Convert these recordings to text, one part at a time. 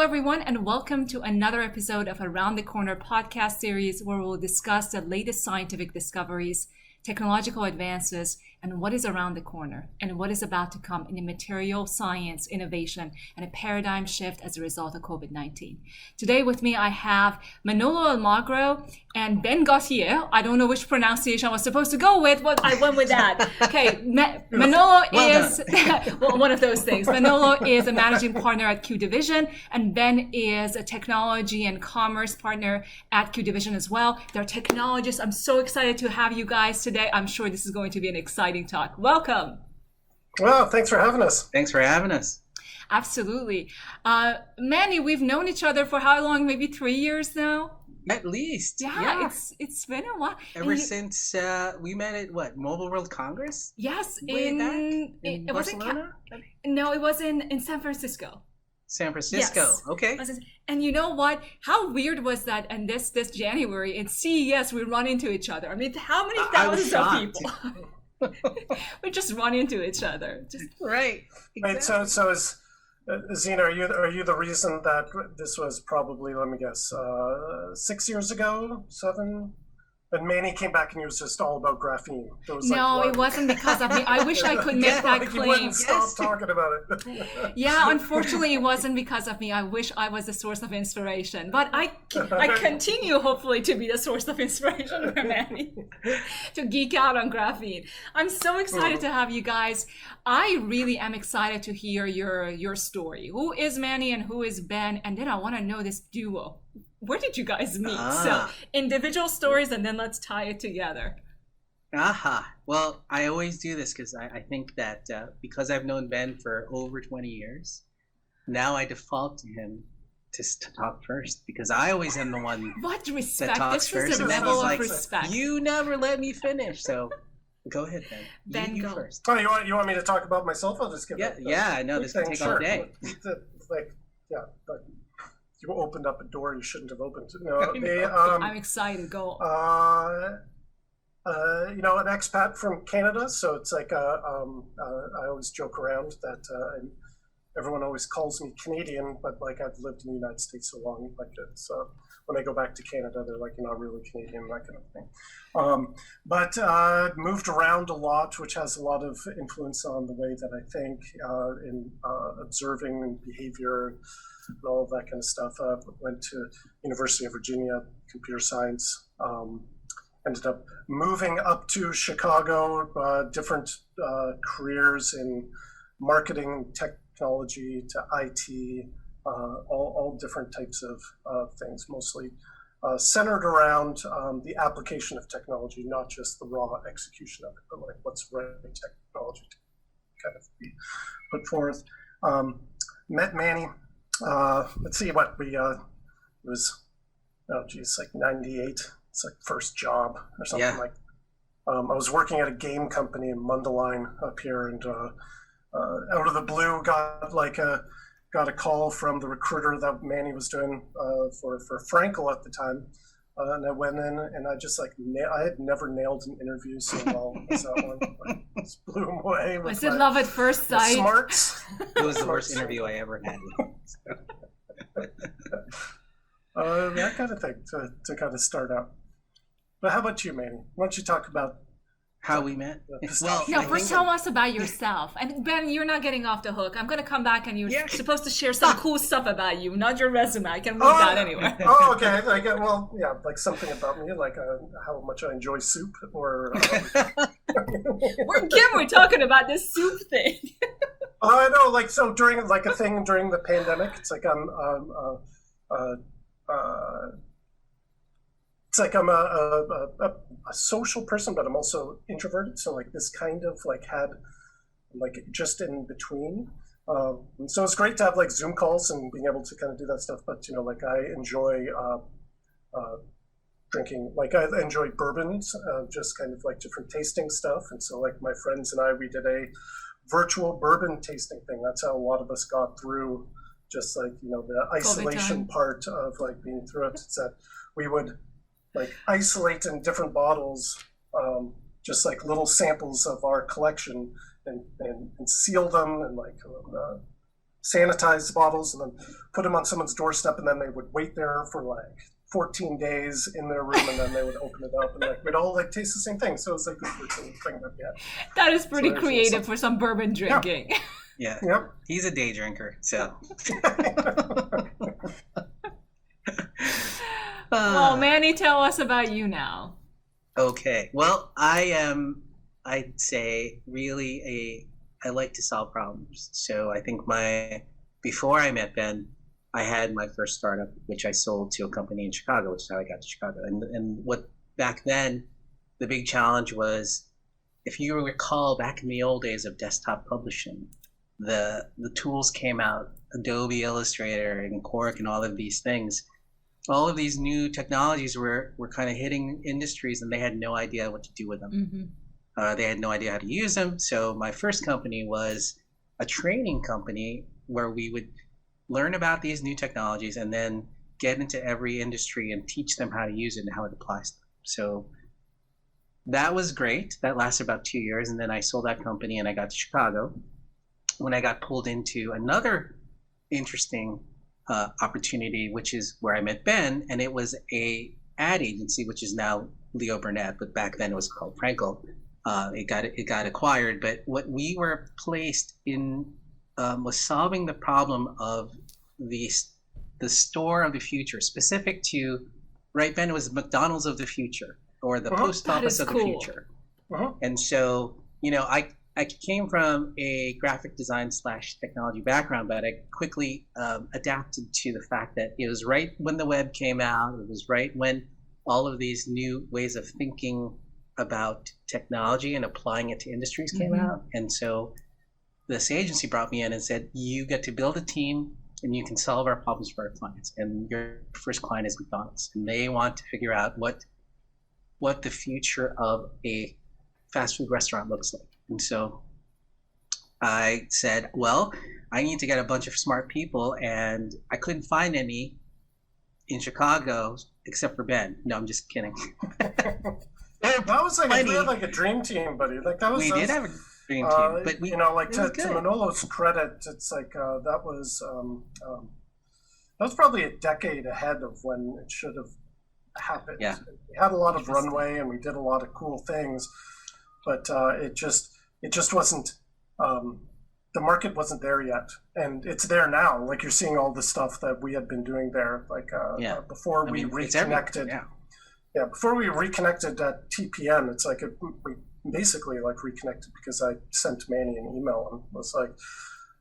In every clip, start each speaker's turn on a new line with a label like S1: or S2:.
S1: everyone, and welcome to another episode of Around the Corner podcast series where we'll discuss the latest scientific discoveries, technological advances, and what is around the corner and what is about to come in the material science innovation and a paradigm shift as a result of COVID-19. Today with me, I have Manolo Amagro and Ben Gauthier. I don't know which pronunciation I was supposed to go with, but I went with that. Okay, Manolo is well, one of those things. Manolo is a managing partner at Q Division, and Ben is a technology and commerce partner at Q Division as well. They're technologists. I'm so excited to have you guys today. I'm sure this is going to be an exciting talk. Welcome.
S2: Well, thanks for having us.
S3: Thanks for having us.
S1: Absolutely. Manny, we've known each other for how long? Maybe 3 years now?
S3: At least.
S1: Yeah. It's been a while.
S3: Ever since we met at Mobile World Congress?
S1: Yes.
S3: In Barcelona?
S1: No, it was in San Francisco.
S3: San Francisco.
S1: Yes.
S3: Okay.
S1: And you know what? How weird was that? And this January in CES, we run into each other. I mean, how many thousands of people? We just run into each other.
S3: Right. Exactly.
S2: Right. So is Zina, are you the reason that this was probably, let me guess, 6 years ago, 7? And Manny came back and he was just all about graphene.
S1: It wasn't because of me. I wish I could make that claim.
S2: He wouldn't stop talking about it.
S1: Yeah, unfortunately, it wasn't because of me. I wish I was the source of inspiration. But I continue, hopefully, to be the source of inspiration for Manny to geek out on graphene. I'm so excited to have you guys. I really am excited to hear your story. Who is Manny and who is Ben? And then I want to know this duo. Where did you guys meet? So individual stories, and then let's tie it together.
S3: Well, I always do this because I think that because I've known Ben for over 20 years, now I default to him to talk first because I always am the one
S1: what respect?
S3: that talks
S1: this
S3: first.
S1: is a level of respect.
S3: You never let me finish, so go ahead, Ben.
S1: Ben,
S3: you
S1: go
S3: first.
S2: Oh, you want me to talk about myself? I'll just give it.
S3: Yeah, I know this can take all day.
S2: But you opened up a door you shouldn't have opened. No,
S1: I'm excited. Go.
S2: An expat from Canada, so it's like I always joke around that everyone always calls me Canadian, but like I've lived in the United States so long, like it's when I go back to Canada, they're like, you're not really Canadian, that kind of thing. But moved around a lot, which has a lot of influence on the way that I think in observing behavior and all of that kind of stuff. Went to University of Virginia, computer science. Ended up moving up to Chicago, different careers in marketing, technology to IT, all different types of things, mostly centered around the application of technology, not just the raw execution of it, but like what's right technology to kind of be put forth. Met Manny. Let's see what it was, like 98. It's like first job or something like. I was working at a game company in Mundelein up here, and out of the blue got a call from the recruiter that Manny was doing for Frankel at the time. And I went in and I just I had never nailed an interview so well as that one. Just blew him away.
S1: Was it love at first sight?
S2: Smarts.
S3: It was the worst interview I ever had.
S2: That kind of thing to kind of start out. But how about you, Manny? Why don't you talk about
S3: how we met?
S1: First tell us about yourself. And Ben, you're not getting off the hook. I'm going to come back and you're supposed to share some cool stuff about you, not your resume. I can read that anyway.
S2: Oh, okay. Like something about me, like how much I enjoy soup, or.
S1: We're talking about this soup thing.
S2: I know, like so during like a thing during the pandemic, it's like I'm a social person, but I'm also introverted. So like this kind of like had like just in between. So it's great to have like Zoom calls and being able to kind of do that stuff. But like I enjoy drinking. Like I enjoy bourbons, just kind of like different tasting stuff. And so like my friends and we did a virtual bourbon tasting thing. That's how a lot of us got through just like the isolation part of like being through it. It's that we would like isolate in different bottles, just like little samples of our collection and seal them and like sanitize the bottles and then put them on someone's doorstep, and then they would wait there for like 14 days in their room, and then they would open it up, and like we'd all like taste the same thing. So it was like this routine thing that we had.
S1: That is pretty creative for some bourbon drinking.
S3: Yeah.
S2: Yep.
S3: He's a day drinker, so.
S1: Well, Manny, tell us about you now.
S3: Okay. Well, I'd say really I like to solve problems. So I think before I met Ben, I had my first startup, which I sold to a company in Chicago, which is how I got to Chicago. And what back then, the big challenge was, if you recall back in the old days of desktop publishing, the tools came out, Adobe Illustrator and Quark and all of these things. All of these new technologies were kind of hitting industries, and they had no idea what to do with them.
S1: Mm-hmm.
S3: They had no idea how to use them. So my first company was a training company where we would learn about these new technologies and then get into every industry and teach them how to use it and how it applies to them. So that was great. That lasted about 2 years. And then I sold that company and I got to Chicago. When I got pulled into another interesting opportunity, which is where I met Ben, and it was a ad agency, which is now Leo Burnett, but back then it was called Frankel. It got acquired, but what we were placed in was solving the problem of the store of the future, specific to, right, Ben, it was McDonald's of the future, or the post office of the future. And so, I came from a graphic design / technology background, but I quickly adapted to the fact that it was right when the web came out. It was right when all of these new ways of thinking about technology and applying it to industries came out. And so this agency brought me in and said, you get to build a team and you can solve our problems for our clients. And your first client is McDonald's. And they want to figure out what the future of a fast food restaurant looks like. And so I said, well, I need to get a bunch of smart people, and I couldn't find any in Chicago except for Ben. No, I'm just kidding.
S2: That was like we had like a dream team, buddy. Like that was
S3: we did have a dream team, but we,
S2: to Manolo's credit, it's like that was probably a decade ahead of when it should have happened.
S3: Yeah.
S2: We had a lot of runway and we did a lot of cool things, but it just wasn't. The market wasn't there yet, and it's there now. Like you're seeing all the stuff that we had been doing there, like before we reconnected. Before we reconnected at TPN, it's like we basically like reconnected because I sent Manny an email and was like,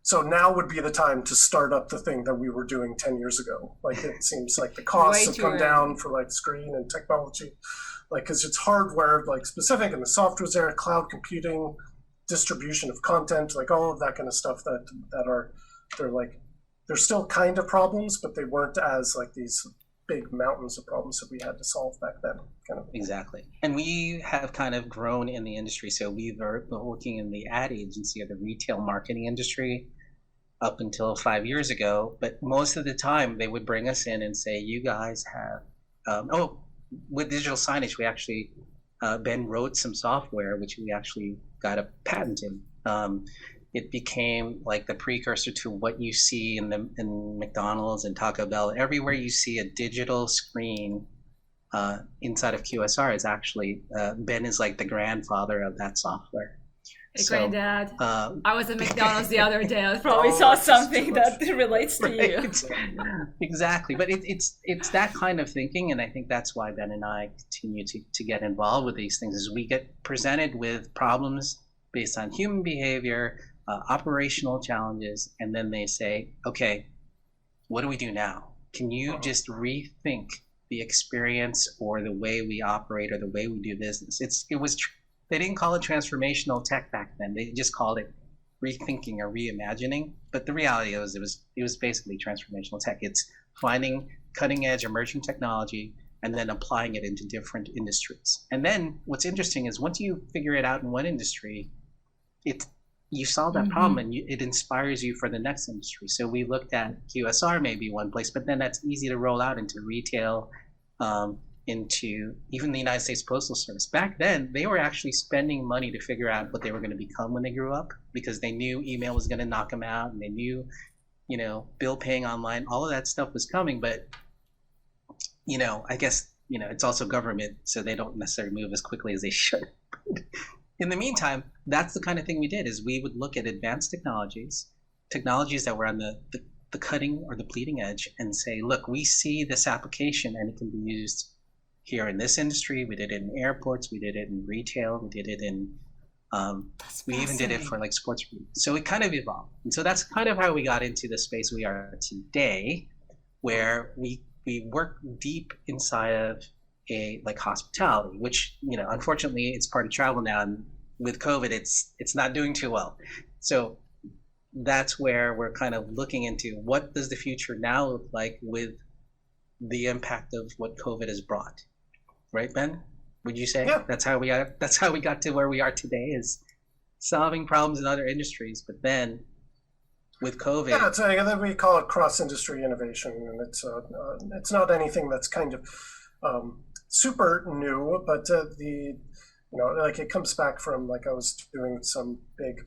S2: so now would be the time to start up the thing that we were doing 10 years ago. Like it seems like the costs have come down for like screen and technology, like because it's hardware like specific and the software's there, cloud computing, distribution of content, like all of that kind of stuff they're still kind of problems, but they weren't as like these big mountains of problems that we had to solve back then. Kind of.
S3: Exactly. And we have kind of grown in the industry. So we were working in the ad agency or the retail marketing industry up until 5 years ago. But most of the time they would bring us in and say, you guys have, with digital signage, we actually, Ben wrote some software, which we actually got a patent in. It became like the precursor to what you see in McDonald's and Taco Bell. Everywhere you see a digital screen inside of QSR is actually, Ben is like the grandfather of that software.
S1: Hey, Granddad. I was at McDonald's the other day. I probably saw something that relates to you.
S3: Exactly. But it's that kind of thinking, and I think that's why Ben and I continue to get involved with these things, is we get presented with problems based on human behavior, operational challenges, and then they say, okay, what do we do now? Can you just rethink the experience or the way we operate or the way we do business? They didn't call it transformational tech back then. They just called it rethinking or reimagining. But the reality was it was basically transformational tech. It's finding cutting edge emerging technology and then applying it into different industries. And then what's interesting is once you figure it out in one industry, you solve that problem and it inspires you for the next industry. So we looked at QSR maybe one place, but then that's easy to roll out into retail, into even the United States Postal Service. Back then, they were actually spending money to figure out what they were going to become when they grew up, because they knew email was going to knock them out, and they knew bill paying online, all of that stuff was coming, but I guess it's also government, so they don't necessarily move as quickly as they should. In the meantime, that's the kind of thing we did, is we would look at advanced technologies that were on the cutting or the bleeding edge, and say, look, we see this application and it can be used here in this industry. We did it in airports, we did it in retail, we did it in we even did it for like sports. So it kind of evolved. And so that's kind of how we got into the space we are today, where we work deep inside of like hospitality, which, unfortunately it's part of travel now. And with COVID, it's not doing too well. So that's where we're kind of looking into what does the future now look like with the impact of what COVID has brought. Right, Ben? Would you say?
S2: Yeah.
S3: That's how we got to where we are today, is solving problems in other industries, but then with COVID.
S2: Yeah, we call it cross-industry innovation, and it's not anything that's kind of super new, but like it comes back from, like, I was doing some big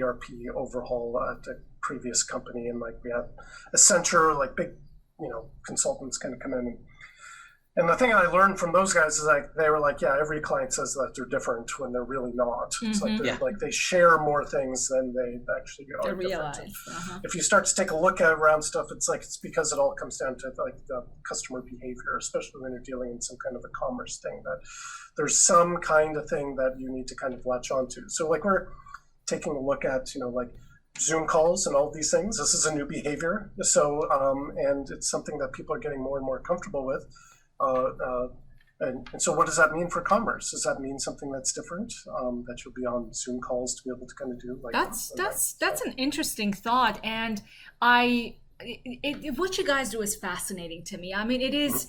S2: ERP overhaul at a previous company, and like we had Accenture, like big consultants kind of come in. And the thing I learned from those guys is like they were like, yeah, every client says that they're different when they're really not. It's like they share more things than they actually are.
S1: They realize.
S2: If you start to take a look at around stuff, it's because it all comes down to like the customer behavior, especially when you're dealing in some kind of a commerce thing, that there's some kind of thing that you need to kind of latch onto. So like we're taking a look at, like Zoom calls and all these things. This is a new behavior. So, and it's something that people are getting more and more comfortable with. And so what does that mean for commerce? Does that mean something that's different, that you'll be on Zoom calls to be able to kind of do? Like
S1: that's an interesting thought. And what you guys do is fascinating to me. I mean, it is,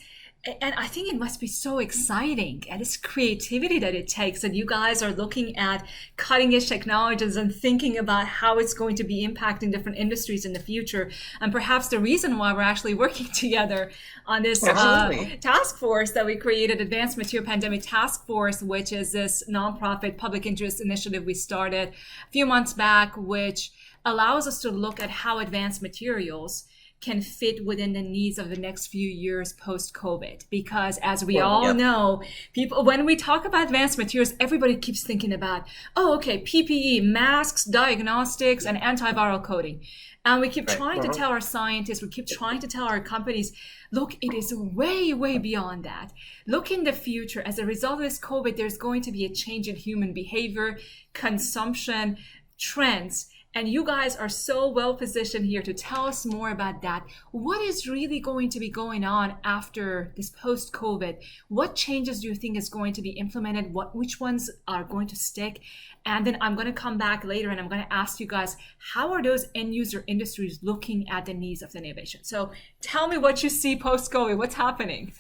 S1: and I think it must be so exciting, and it's creativity that it takes, and you guys are looking at cutting edge technologies and thinking about how it's going to be impacting different industries in the future. And perhaps the reason why we're actually working together on this task force that we created, Advanced Material Pandemic Taskforce, which is this nonprofit public interest initiative we started a few months back, which allows us to look at how advanced materials can fit within the needs of the next few years post-COVID. Because as we all know, people, when we talk about advanced materials, everybody keeps thinking about, PPE, masks, diagnostics, and antiviral coating. And we keep trying to tell our scientists, we keep trying to tell our companies, look, it is way, way beyond that. Look in the future. As a result of this COVID, there's going to be a change in human behavior, consumption, trends. And you guys are so well positioned here to tell us more about that. What is really going to be going on after this post-COVID? What changes do you think is going to be implemented? Which ones are going to stick? And then I'm going to come back later and I'm going to ask you guys, how are those end user industries looking at the needs of the innovation? So tell me what you see post-COVID. What's happening?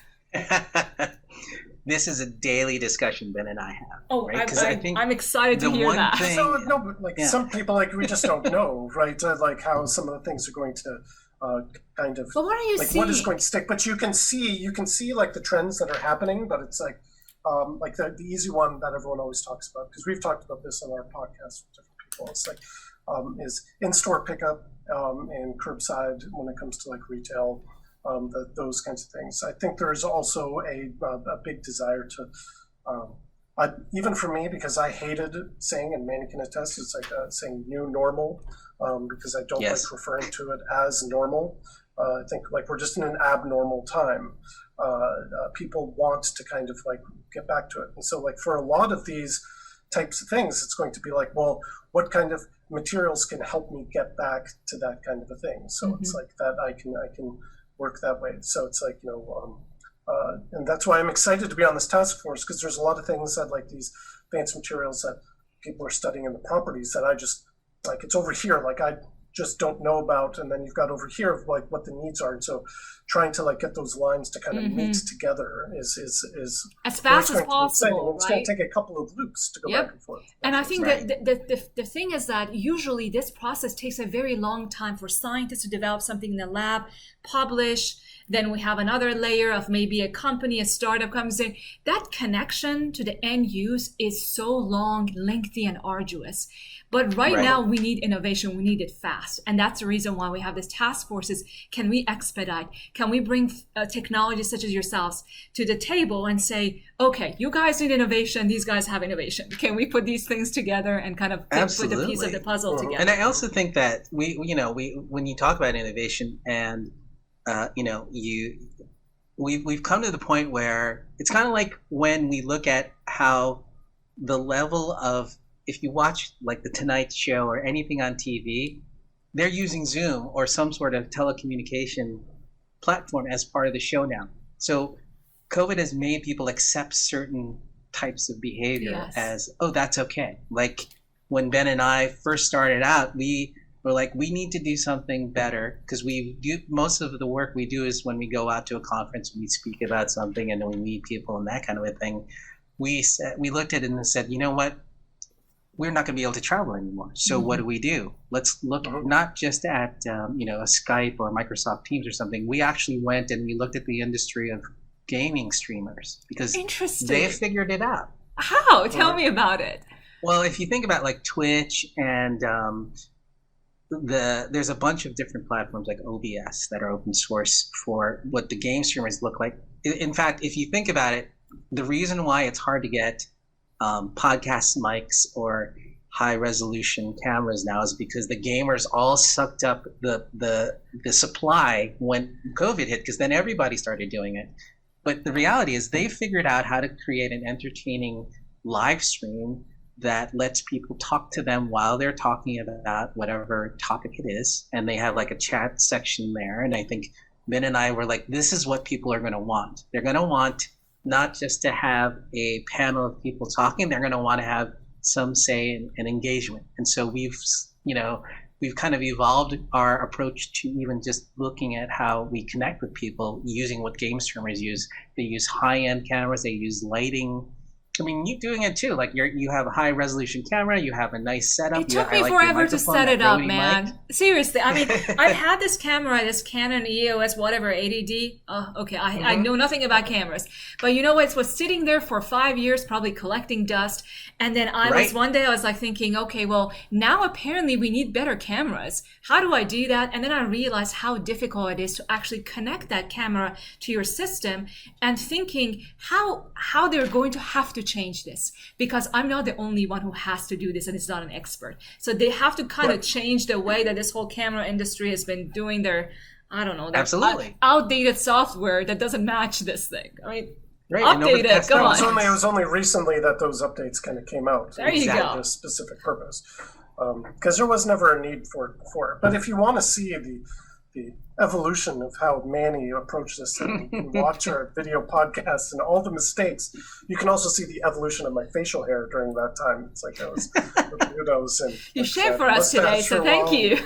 S3: This is a daily discussion Ben and I have. Right?
S1: I'm excited to hear that.
S2: Some people, like, we just don't know, right? Like how some of the things are going to kind of.
S1: But what are you seeing?
S2: What is going to stick? But you can see like the trends that are happening. But it's like the easy one that everyone always talks about, because we've talked about this on our podcast with different people. It's like is in-store pickup and curbside when it comes to like retail. Those kinds of things. I think there's also a big desire to, even for me, because I hated saying, and Manny can attest, it's like saying new normal, because I don't like referring to it as normal. I think like we're just in an abnormal time. People want to kind of like get back to it. And so like for a lot of these types of things, it's going to be like, well, what kind of materials can help me get back to that kind of a thing? So it's like that I can work that way. So it's like, and that's why I'm excited to be on this task force, because there's a lot of things that like these advanced materials that people are studying in the properties that I just like, it's over here, like I just don't know about. And then you've got over here like what the needs are. And so trying to like get those lines to kind of meet together is
S1: as fast as possible.
S2: It's going to take a couple of loops to go back and forth.
S1: And I think that the thing is that usually this process takes a very long time for scientists to develop something in the lab, publish, Then we have another layer of maybe a company, a startup comes in. That connection to the end use is so long, lengthy, and arduous. But right now we need innovation. We need it fast. And that's the reason why we have this task force is, can we expedite? Can we bring technologies such as yourselves to the table and say, okay, you guys need innovation. These guys have innovation. Can we put these things together and kind of put the piece of the puzzle together?
S3: And I also think that we when you talk about innovation and, we've come to the point where it's kind of like when we look at how the level of, if you watch like the Tonight Show or anything on TV, they're using Zoom or some sort of telecommunication platform as part of the show now. So COVID has made people accept certain types of behavior as, oh, that's okay. Like when Ben and I first started out, we were like, we need to do something better, because we do most of the work we do is when we go out to a conference, we speak about something and then we meet people and that kind of a thing. We looked at it and said, you know what? We're not going to be able to travel anymore. So what do? Let's look not just at a Skype or Microsoft Teams or something. We actually went and we looked at the industry of gaming streamers, because they figured it out.
S1: How? Tell me about it.
S3: Well, if you think about like Twitch and there's a bunch of different platforms like OBS that are open source for what the game streamers look like. In fact, if you think about it, the reason why it's hard to get podcast mics or high resolution cameras now is because the gamers all sucked up the supply when COVID hit, because then everybody started doing it. But the reality is they figured out how to create an entertaining live stream that lets people talk to them while they're talking about whatever topic it is, and they have like a chat section there. And I think Ben and I were like, this is what people are going to want. They're going to want not just to have a panel of people talking, they're going to want to have some say and engagement. And so we've kind of evolved our approach to even just looking at how we connect with people using what game streamers use. They use high-end cameras, they use lighting. I mean, you're doing it too. Like you have a high resolution camera, you have a nice setup.
S1: It took me forever to set it up, man. Seriously, I mean, I've had this camera, this Canon EOS, whatever, 80D. Oh, okay, I know nothing about cameras, but you know what? It was sitting there for 5 years, probably collecting dust. And then one day I was like thinking, okay, well, now apparently we need better cameras. How do I do that? And then I realized how difficult it is to actually connect that camera to your system, and thinking how they're going to have to change this, because I'm not the only one who has to do this and is not an expert. So they have to kind of change the way that this whole camera industry has been doing their, I don't know, their outdated software that doesn't match this thing. I mean, update it, come on.
S2: It was only recently that those updates kind of came out.
S1: There you go.
S2: For a specific purpose. Because there was never a need for it. But if you want to see the evolution of how Manny approached this and watch our video podcasts and all the mistakes, you can also see the evolution of my facial hair during that time. It's like I was weirdos and
S1: you shaved for us today, so thank you.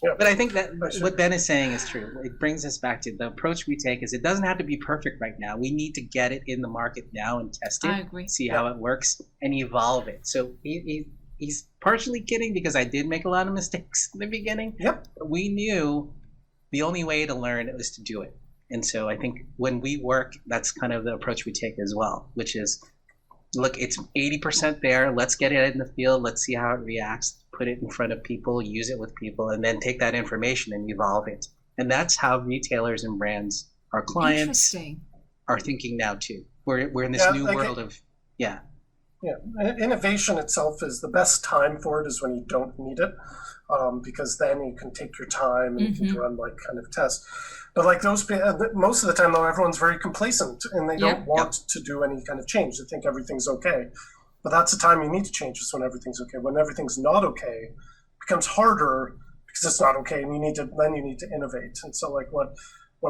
S3: But I think that what Ben is saying is true. It brings us back to the approach we take is it doesn't have to be perfect right now. We need to get it in the market now and test it,
S1: I agree.
S3: See how it works, and evolve it. So he's partially kidding, because I did make a lot of mistakes in the beginning.
S2: Yep.
S3: But we knew the only way to learn was to do it. And so I think when we work, that's kind of the approach we take as well, which is, look, it's 80% there. Let's get it in the field. Let's see how it reacts, put it in front of people, use it with people, and then take that information and evolve it. And that's how retailers and brands, our clients, are thinking now too. We're in this new world of,
S2: Yeah, innovation itself is the best time for it is when you don't need it, because then you can take your time and you can run like kind of tests. But like most of the time though, everyone's very complacent and they don't want to do any kind of change. They think everything's okay. But that's the time you need to change, is when everything's okay. When everything's not okay, it becomes harder because it's not okay, and you need to innovate. And so like what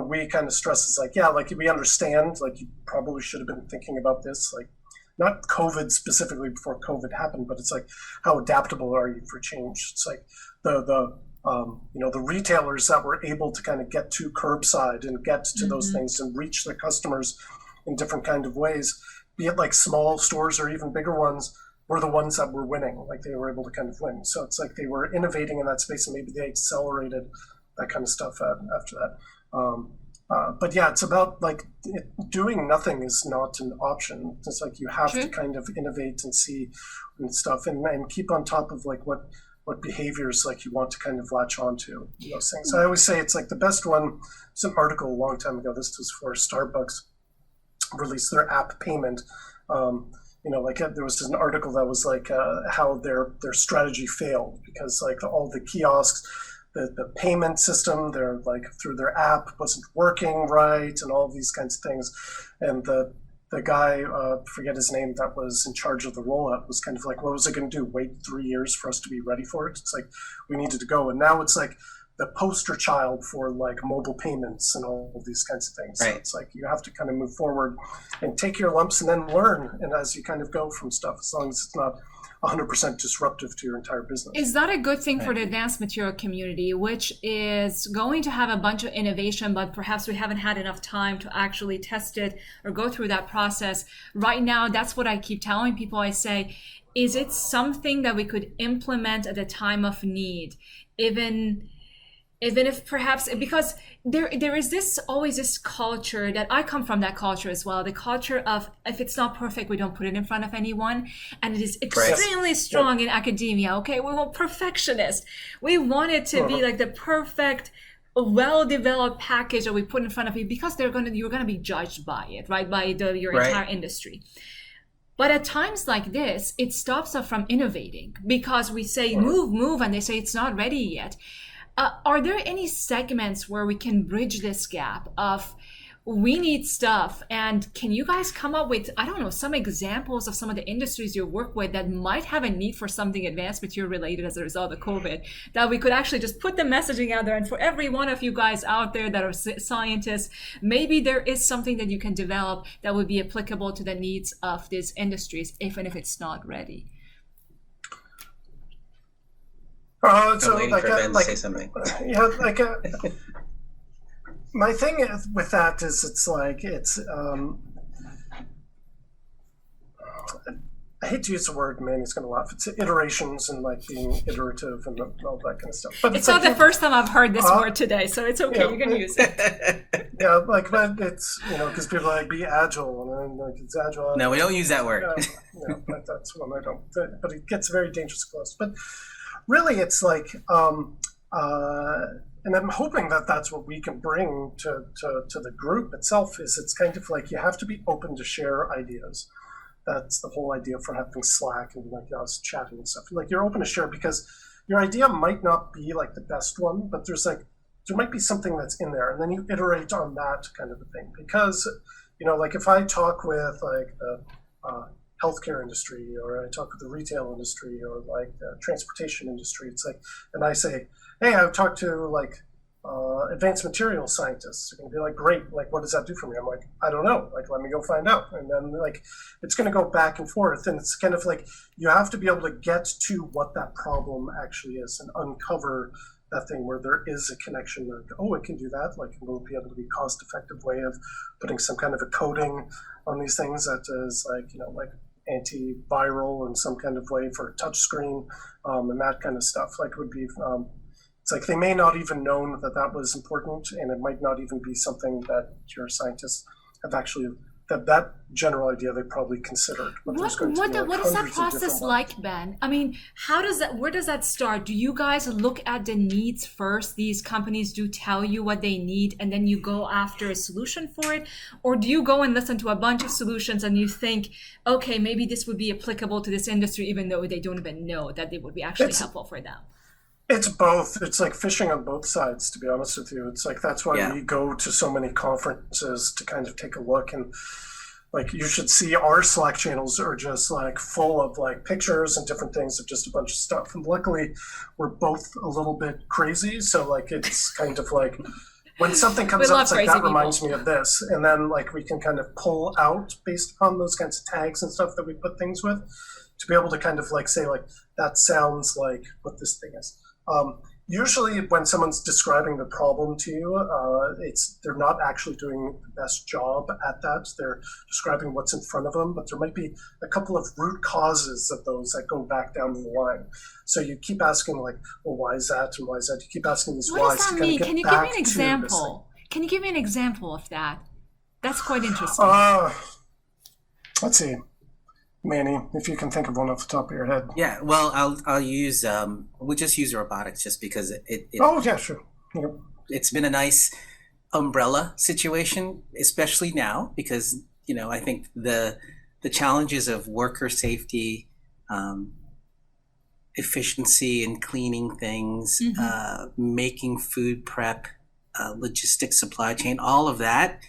S2: we kind of stress is like, we understand, like you probably should have been thinking about this, like not COVID specifically before COVID happened, but it's like, how adaptable are you for change? It's like the retailers that were able to kind of get to curbside and get to those things and reach their customers in different kind of ways, be it like small stores or even bigger ones, were the ones that were winning. Like they were able to kind of win. So it's like they were innovating in that space, and maybe they accelerated that kind of stuff after that. But yeah, it's about like doing nothing is not an option. It's like you have to kind of innovate and see and stuff, and keep on top of like what behaviors like you want to kind of latch onto those things. I always say it's like the best one. It's an article a long time ago. This was for Starbucks released their app payment. Like there was an article that was like how their strategy failed because like all the kiosks, the payment system, their like through their app wasn't working right, and all these kinds of things. And the guy, forget his name, that was in charge of the rollout was kind of like, what was it going to do? Wait 3 years for us to be ready for it? It's like we needed to go, and now it's like the poster child for like mobile payments and all of these kinds of things.
S3: Right.
S2: So it's like you have to kind of move forward and take your lumps and then learn, and as you kind of go from stuff, as long as it's not 100% disruptive to your entire business.
S1: Is that a good thing for the advanced material community, which is going to have a bunch of innovation, but perhaps we haven't had enough time to actually test it or go through that process? Right now, that's what I keep telling people. I say, is it something that we could implement at a time of need, even if perhaps, because there is always this culture that I come from, that culture as well, the culture of if it's not perfect, we don't put it in front of anyone. And it is extremely strong in academia. Okay, we want perfectionists. We want it to be like the perfect, well-developed package that we put in front of you, because you're going to be judged by it, right? By your entire industry. But at times like this, it stops us from innovating because we say, move, and they say it's not ready yet. Are there any segments where we can bridge this gap of we need stuff? And can you guys come up with, I don't know, some examples of some of the industries you work with that might have a need for something advanced material related as a result of COVID, that we could actually just put the messaging out there? And for every one of you guys out there that are scientists, maybe there is something that you can develop that would be applicable to the needs of these industries, even if it's not ready.
S3: So like, to say something.
S2: Yeah, like my thing with that is it's like I hate to use the word, man, he's gonna laugh. It's iterations and like being iterative and all that kind of stuff. But
S1: it's not like the first time I've heard this word today, so it's okay. You can use it.
S2: Yeah, like, but it's because people are like be agile, and like it's agile.
S3: No, we don't use that word.
S2: But that's one I don't. But it gets very dangerous close. But really, it's like, and I'm hoping that that's what we can bring to the group itself. Is it's kind of like you have to be open to share ideas. That's the whole idea for having Slack and like us chatting and stuff. Like you're open to share because your idea might not be like the best one, but there might be something that's in there, and then you iterate on that kind of a thing. Because like if I talk with like the healthcare industry, or I talk with the retail industry, or like the transportation industry, it's like, and I say, hey, I've talked to like advanced material scientists. They're going to be like, great, like what does that do for me? I'm like, I don't know, like let me go find out. And then like it's going to go back and forth, and it's kind of like you have to be able to get to what that problem actually is and uncover that thing where there is a connection. Like, oh, it can do that. Like it will be able to be cost-effective way of putting some kind of a coating on these things that is like like antiviral in some kind of way for a touch screen, and that kind of stuff. Like it would be it's like they may not even known that was important, and it might not even be something that your scientists have actually, that general idea they probably considered.
S1: What is that process like, Ben? I mean, where does that start? Do you guys look at the needs first? These companies do tell you what they need, and then you go after a solution for it? Or do you go and listen to a bunch of solutions and you think, okay, maybe this would be applicable to this industry, even though they don't even know that they would be actually helpful for them?
S2: It's both. It's like fishing on both sides, to be honest with you. It's like that's why we go to so many conferences to kind of take a look. And like you should see our Slack channels are just like full of like pictures and different things of just a bunch of stuff. And luckily we're both a little bit crazy. So like it's kind of like when something comes up, it's like that reminds me of this. And then like we can kind of pull out based upon those kinds of tags and stuff that we put things with to be able to kind of like say like that sounds like what this thing is. Usually when someone's describing the problem to you, they're not actually doing the best job at that. They're describing what's in front of them, but there might be a couple of root causes of those that go back down the line. So you keep asking like, well, why is that? And why is that? You keep asking these whys.
S1: What does that mean? Can you give me an example? Can you give me an example of that? That's quite interesting.
S2: Let's see, Manny, if you can think of one off the top of your head.
S3: Yeah, well, I'll use we'll just use robotics just because it
S2: Oh yeah, sure. Yep.
S3: it's been a nice umbrella situation, especially now because I think the challenges of worker safety, efficiency in cleaning things, making food prep, logistics, supply chain, all of that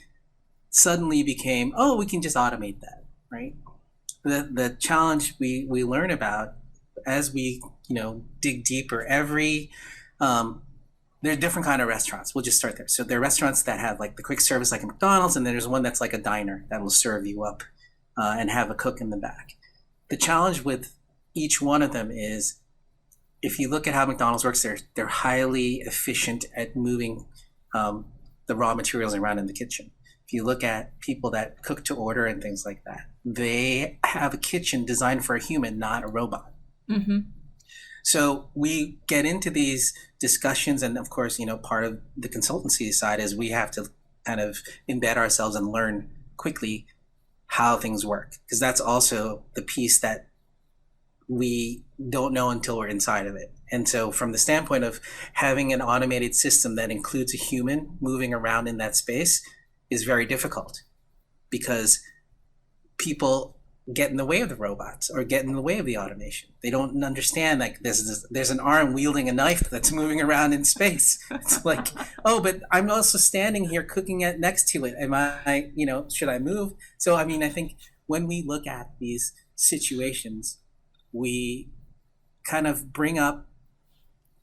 S3: suddenly became, oh, we can just automate that, right? The challenge we learn about as we dig deeper, there are different kind of restaurants. We'll just start there. So there are restaurants that have like the quick service like a McDonald's, and then there's one that's like a diner that will serve you up and have a cook in the back. The challenge with each one of them is, if you look at how McDonald's works, they're highly efficient at moving the raw materials around in the kitchen. If you look at people that cook to order and things like that, they have a kitchen designed for a human, not a robot.
S1: Mm-hmm.
S3: So we get into these discussions, and of course, part of the consultancy side is we have to kind of embed ourselves and learn quickly how things work, because that's also the piece that we don't know until we're inside of it. And so from the standpoint of having an automated system that includes a human moving around in that space is very difficult, because people get in the way of the robots or get in the way of the automation. They don't understand like there's an arm wielding a knife that's moving around in space. It's like, oh, but I'm also standing here cooking it next to it. Am I, should I move? So, I mean, I think when we look at these situations, we kind of bring up,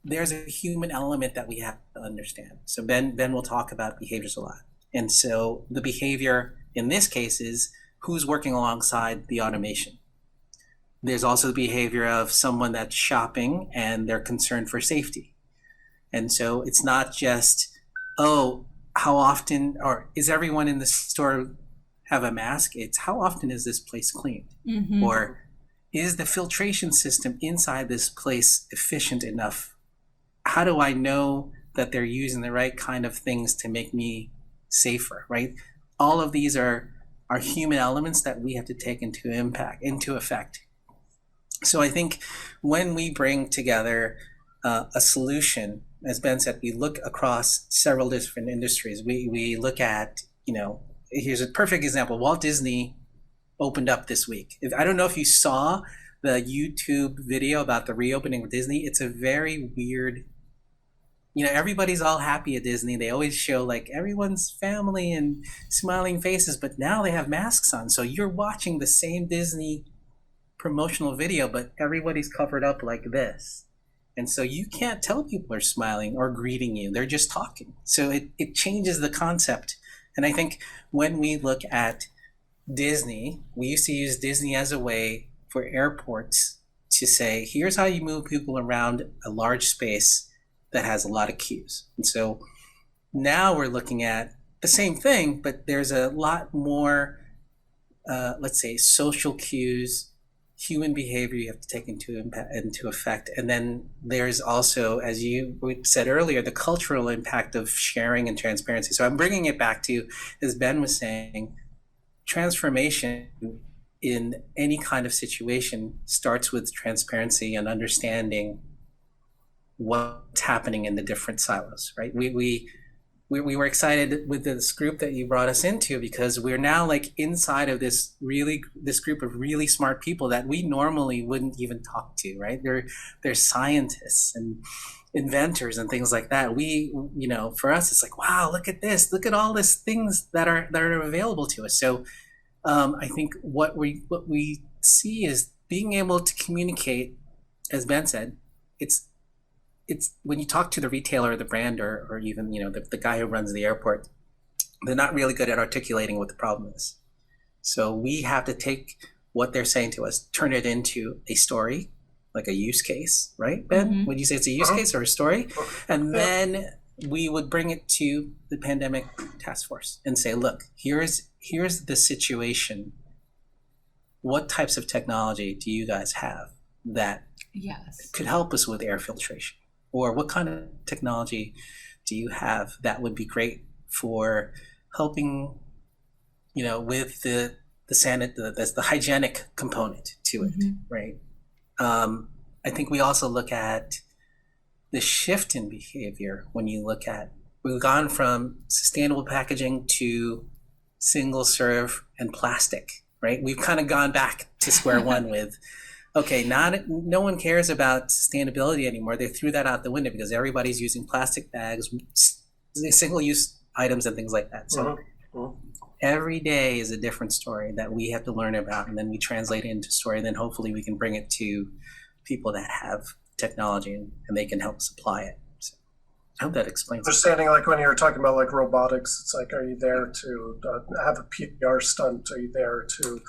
S3: there's a human element that we have to understand. So Ben will talk about behaviors a lot. And so the behavior in this case is who's working alongside the automation. There's also the behavior of someone that's shopping and they're concerned for safety. And so it's not just, oh, how often, or is everyone in the store have a mask? It's how often is this place cleaned?
S1: Mm-hmm.
S3: Or is the filtration system inside this place efficient enough? How do I know that they're using the right kind of things to make me safer, right? All of these are human elements that we have to take into effect. So I think when we bring together a solution, as Ben said, we look across several different industries. We look at, here's a perfect example. Walt Disney opened up this week. I don't know if you saw the YouTube video about the reopening of Disney. It's a very weird, everybody's all happy at Disney. They always show like everyone's family and smiling faces, but now they have masks on. So you're watching the same Disney promotional video, but everybody's covered up like this. And so you can't tell people are smiling or greeting you. They're just talking. So it changes the concept. And I think when we look at Disney, we used to use Disney as a way for airports to say, here's how you move people around a large space that has a lot of cues. And so now we're looking at the same thing, but there's a lot more, let's say, social cues, human behavior you have to take into effect. And then there's also, as you said earlier, the cultural impact of sharing and transparency. So I'm bringing it back to, as Ben was saying, transformation in any kind of situation starts with transparency and understanding what's happening in the different silos, right? We were excited with this group that you brought us into, because we're now like inside of this group of really smart people that we normally wouldn't even talk to, right? They're scientists and inventors and things like that. For us, it's like, wow, look at this, look at all these things that are available to us. So I think what we see is being able to communicate, as Ben said, it's when you talk to the retailer or the brand or even the guy who runs the airport, they're not really good at articulating what the problem is. So we have to take what they're saying to us, turn it into a story, like a use case, right, Ben?
S1: Mm-hmm.
S3: Would you say it's a use case or a story? And then we would bring it to the pandemic task force and say, look, here's the situation. What types of technology do you guys have that could help us with air filtration? Or what kind of technology do you have that would be great for helping, with that's the hygienic component to it, right? I think we also look at the shift in behavior when you look at, we've gone from sustainable packaging to single serve and plastic, right? We've kind of gone back to square one with, okay, no one cares about sustainability anymore. They threw that out the window because everybody's using plastic bags, single-use items and things like that. So every day is a different story that we have to learn about, and then we translate it into story, and then hopefully we can bring it to people that have technology and they can help supply it. So I hope that explains it.
S2: Understanding, like when you were talking about like robotics, it's like, are you there to have a PR stunt? Are you there to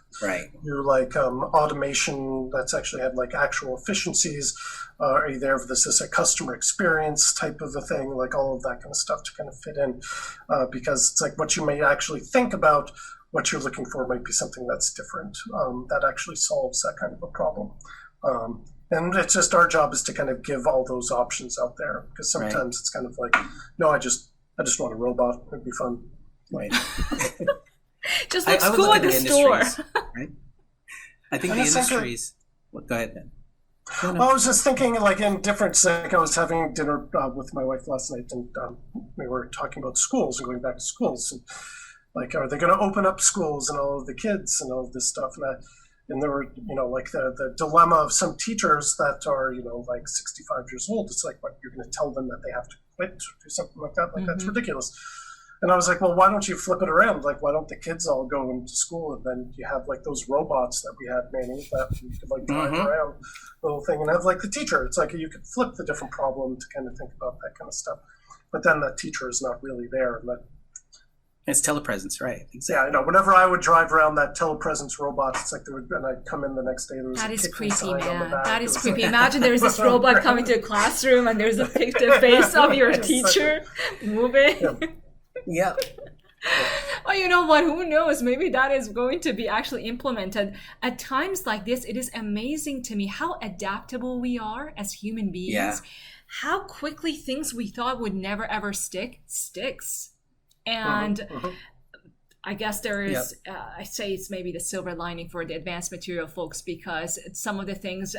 S2: do like automation that's actually had like actual efficiencies? Are you there for this as a customer experience type of a thing? Like all of that kind of stuff to kind of fit in, because it's like what you may actually think about what you're looking for might be something that's different, that actually solves that kind of a problem. And it's just our job is to kind of give all those options out there, because sometimes it's kind of like, no, I just want a robot. It'd be fun.
S3: Right.
S1: Just looks cool at the store.
S3: Right? I think the industries. Well, go ahead, Ben.
S2: Well, I was just thinking, like in different. Like I was having dinner with my wife last night, and we were talking about schools and going back to schools, and like, are they going to open up schools and all of the kids and all of this stuff? And there were, like the dilemma of some teachers that are, like 65 years old. It's like, what, you're going to tell them that they have to quit or do something like that? Like, that's ridiculous. And I was like, well, why don't you flip it around? Like, why don't the kids all go into school, and then you have like those robots that we had, Manny, that you could like drive around the whole thing, and have like the teacher. It's like you could flip the different problem to kind of think about that kind of stuff. But then that teacher is not really there, and that.
S3: It's telepresence, right? Exactly.
S2: Yeah, I know. Whenever I would drive around that telepresence robot, it's like and I'd come in the next day. There was
S1: that is creepy,
S2: sign
S1: man.
S2: on the back.
S1: That is creepy. Imagine there's this robot coming to a classroom and there's a picture face of your teacher moving.
S3: Yeah.
S1: Well, you know what? Who knows? Maybe that is going to be actually implemented. At times like this, it is amazing to me how adaptable we are as human beings.
S3: Yeah.
S1: How quickly things we thought would never ever sticks. And I guess there is, I say it's maybe the silver lining for the advanced material folks, because some of the things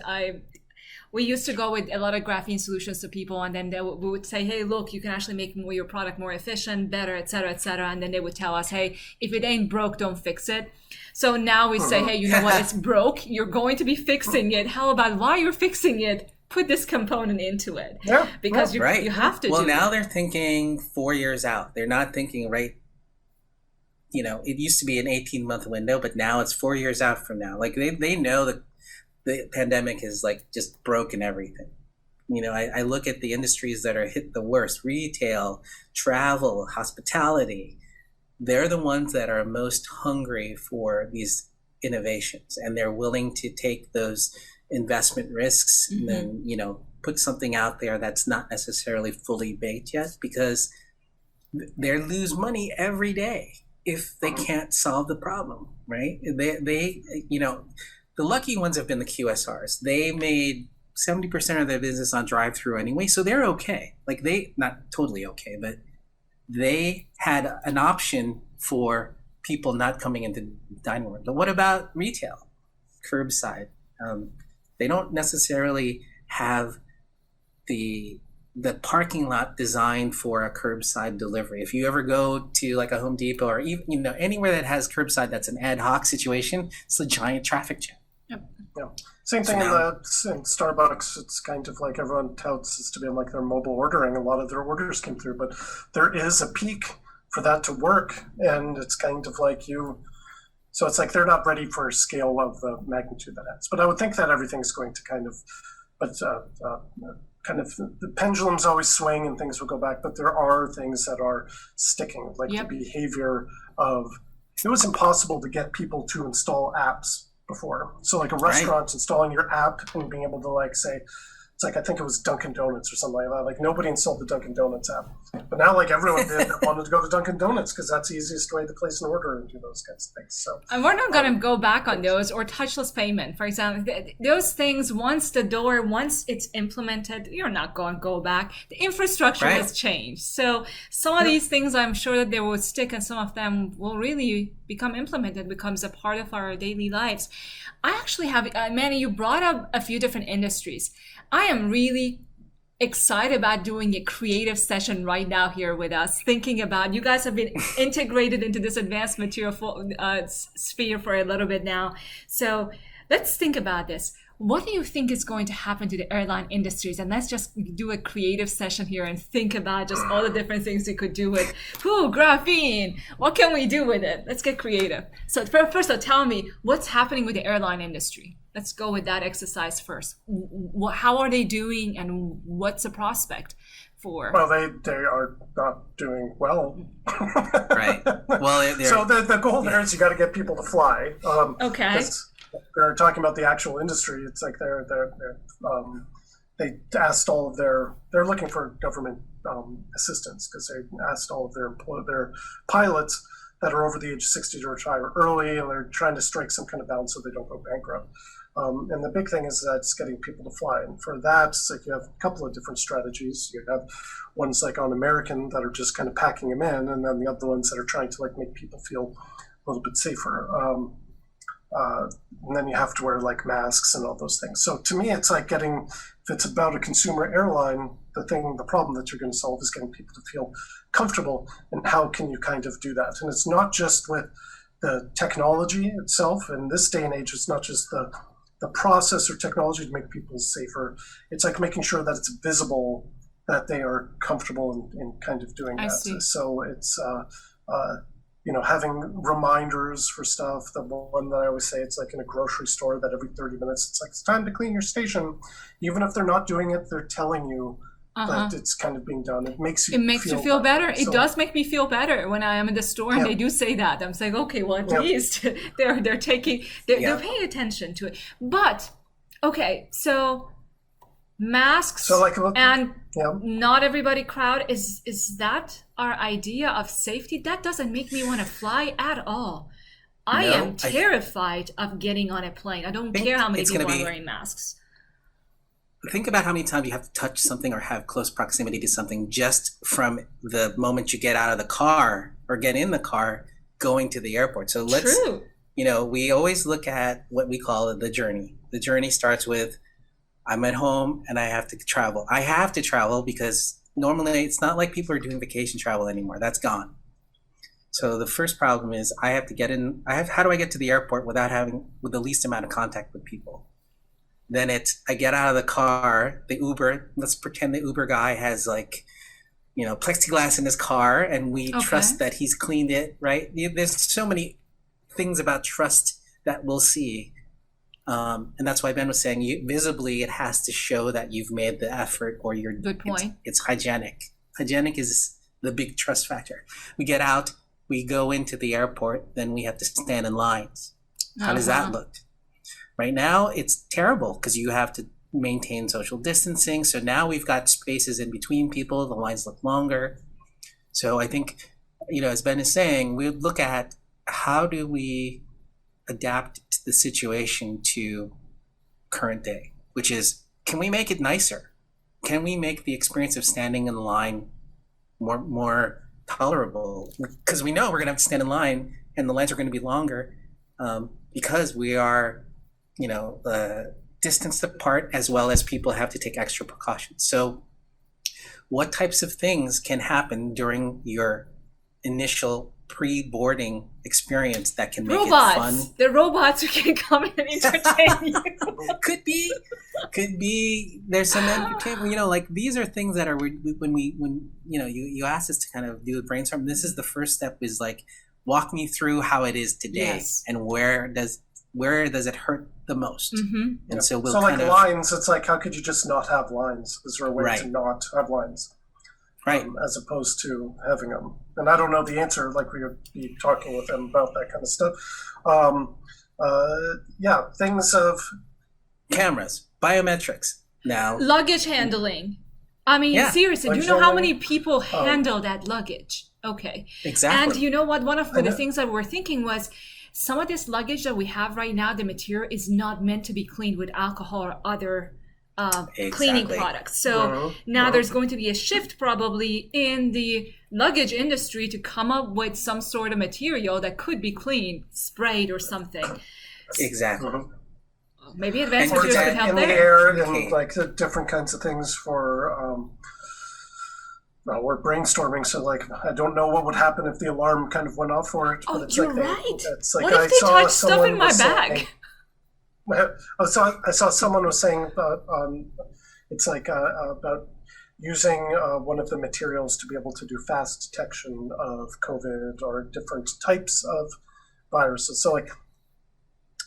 S1: we used to go with a lot of graphene solutions to people, and then we would say, hey, look, you can actually make your product more efficient, better, et cetera, et cetera. And then they would tell us, hey, if it ain't broke, don't fix it. So now we say, hey, you know what, it's broke. You're going to be fixing it. How about while you're fixing it, put this component into it, because you have to.
S3: Well, now they're thinking 4 years out. They're not thinking it used to be an 18-month window, but now it's 4 years out from now. Like they know that the pandemic has like just broken everything. I look at the industries that are hit the worst: retail, travel, hospitality. They're the ones that are most hungry for these innovations, and they're willing to take those investment risks and then put something out there that's not necessarily fully baked yet, because they lose money every day if they can't solve the problem, right? They the lucky ones have been the QSRs. They made 70% of their business on drive-through anyway, so they're okay. Like, they not totally okay, but they had an option for people not coming into the dining room. But what about retail, curbside? They don't necessarily have the parking lot designed for a curbside delivery. If you ever go to like a Home Depot or even anywhere that has curbside, that's an ad hoc situation. It's a giant traffic jam.
S2: Yeah. Same thing in Starbucks. It's kind of like everyone touts this to be like their mobile ordering. A lot of their orders came through, but there is a peak for that to work, and it's kind of like so it's like they're not ready for a scale of the magnitude that has. But I would think that everything's going to kind of the pendulums always swing and things will go back, but there are things that are sticking, like the behavior of, it was impossible to get people to install apps before. So like a restaurant installing your app and being able to like say, It's like, I think it was Dunkin' Donuts or something like that. Like, nobody installed the Dunkin' Donuts app. But now, like, everyone did that wanted to go to Dunkin' Donuts because that's the easiest way to place an order and do those kinds of things. So,
S1: and we're not going to go back on those, or touchless payment, for example. Those things, once it's implemented, you're not going to go back. The infrastructure has changed. So some of these things, I'm sure that they will stick, and some of them will really become implemented, becomes a part of our daily lives. I actually have, Manny, you brought up a few different industries. I am really excited about doing a creative session right now here with us, thinking about, you guys have been integrated into this advanced material sphere for a little bit now. So let's think about this. What do you think is going to happen to the airline industries? And let's just do a creative session here and think about just all the different things we could do with, graphene. What can we do with it? Let's get creative. So first of all, tell me what's happening with the airline industry. Let's go with that exercise first. How are they doing, and what's the prospect for?
S2: Well, they are not doing well.
S3: Right. Well,
S2: so the goal there is you got to get people to fly.
S1: Okay.
S2: They're talking about the actual industry. It's like they asked all of they're looking for government assistance because they asked all of their pilots that are over the age of 60 to retire early, and they're trying to strike some kind of balance so they don't go bankrupt. And the big thing is that it's getting people to fly. And for that, it's like you have a couple of different strategies. You have ones like on American that are just kind of packing them in, and then the other ones that are trying to like make people feel a little bit safer. And then you have to wear like masks and all those things. So to me, it's like if it's about a consumer airline, the problem that you're going to solve is getting people to feel comfortable. And how can you kind of do that? And it's not just with the technology itself. In this day and age, it's not just the process or technology to make people safer. It's like making sure that it's visible that they are comfortable in kind of doing that.
S1: See.
S2: So it's having reminders for stuff. The one that I always say, it's like in a grocery store that every 30 minutes, it's like, it's time to clean your station. Even if they're not doing it, they're telling you that it's kind of being done. It makes you feel better.
S1: It does make me feel better when I am in the store and they do say that. I'm saying, okay, well, at least they're paying attention to it. But okay, so masks and not everybody crowd, is that our idea of safety? That doesn't make me want to fly at all. I am terrified of getting on a plane. I don't care how many people are wearing masks.
S3: Think about how many times you have to touch something or have close proximity to something just from the moment you get out of the car or get in the car going to the airport. So
S1: True.
S3: We always look at what we call the journey. The journey starts with, I'm at home and I have to travel. I have to travel because normally it's not like people are doing vacation travel anymore. That's gone. So the first problem is I have to get in. How do I get to the airport with the least amount of contact with people? Then I get out of the car, the Uber, let's pretend the Uber guy has plexiglass in his car and we trust that he's cleaned it, right? There's so many things about trust that we'll see. And that's why Ben was saying visibly it has to show that you've made the effort or you're
S1: good point.
S3: It's hygienic. Hygienic is the big trust factor. We get out, we go into the airport, then we have to stand in lines. How does that look? Right now, it's terrible because you have to maintain social distancing. So now we've got spaces in between people. The lines look longer. So I think, as Ben is saying, we look at how do we adapt to the situation to current day, which is, can we make it nicer? Can we make the experience of standing in line more tolerable? Because we know we're going to have to stand in line and the lines are going to be longer because we are distanced apart, as well as people have to take extra precautions. So what types of things can happen during your initial pre-boarding experience that can make it fun?
S1: The robots who can come and entertain you.
S3: Could be. There's some entertainment. These are things that are when you asked us to kind of do a brainstorm. This is the first step. Is like, walk me through how it is today, and where does it hurt the most?
S1: Mm-hmm.
S3: And so
S2: lines, it's like, how could you just not have lines? Is there a way to not have lines?
S3: Right.
S2: As opposed to having them. And I don't know the answer, like we would be talking with them about that kind of stuff. Things of...
S3: Cameras, biometrics. Now,
S1: luggage handling. I mean,
S3: Yeah.
S1: seriously, do you
S2: Luggage
S1: know how
S2: handling?
S1: many people handle that luggage? Okay.
S3: exactly.
S1: And you know what? One of the
S2: know.
S1: things that we're thinking was some of this luggage that we have right now, the material is not meant to be cleaned with alcohol or other cleaning
S3: Exactly.
S1: products. So now there's going to be a shift probably in the luggage industry to come up with some sort of material that could be cleaned, sprayed or something.
S3: Exactly.
S1: Maybe advanced
S3: And
S2: Or
S1: materials
S3: that
S1: could help
S2: in the
S1: there.
S2: air
S3: Okay.
S2: and like the different kinds of things for. Well, we're brainstorming, so like I don't know what would happen if the alarm kind of went off for it.
S1: Oh,
S2: but it's
S1: you're
S2: like
S1: right.
S2: It's like
S1: What if
S2: I
S1: they
S2: saw
S1: touch stuff
S2: someone
S1: in my
S2: was
S1: bag?
S2: saying- I saw someone was saying about it's like about using one of the materials to be able to do fast detection of COVID or different types of viruses. So like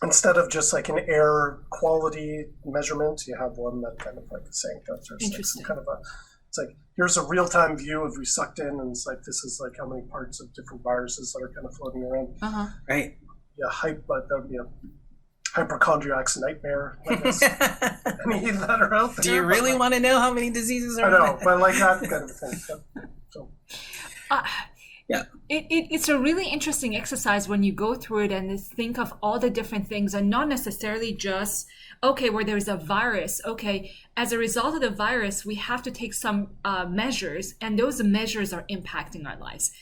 S2: instead of just like an air quality measurement, you have one that kind of like is saying that there's like some kind of it's like here's a real-time view of we sucked in, and it's like this is like how many parts of different viruses that are kind of floating around.
S3: Right.
S2: Yeah, but that would be a hypochondriac's nightmare. Like this. Any that are out there.
S3: Do you really want to know how many diseases are?
S2: I know, but like that kind of thing. So.
S3: Yeah.
S1: It's a really interesting exercise when you go through it and think of all the different things and not necessarily just, okay, where there's a virus, okay, as a result of the virus, we have to take some measures, and those measures are impacting our lives.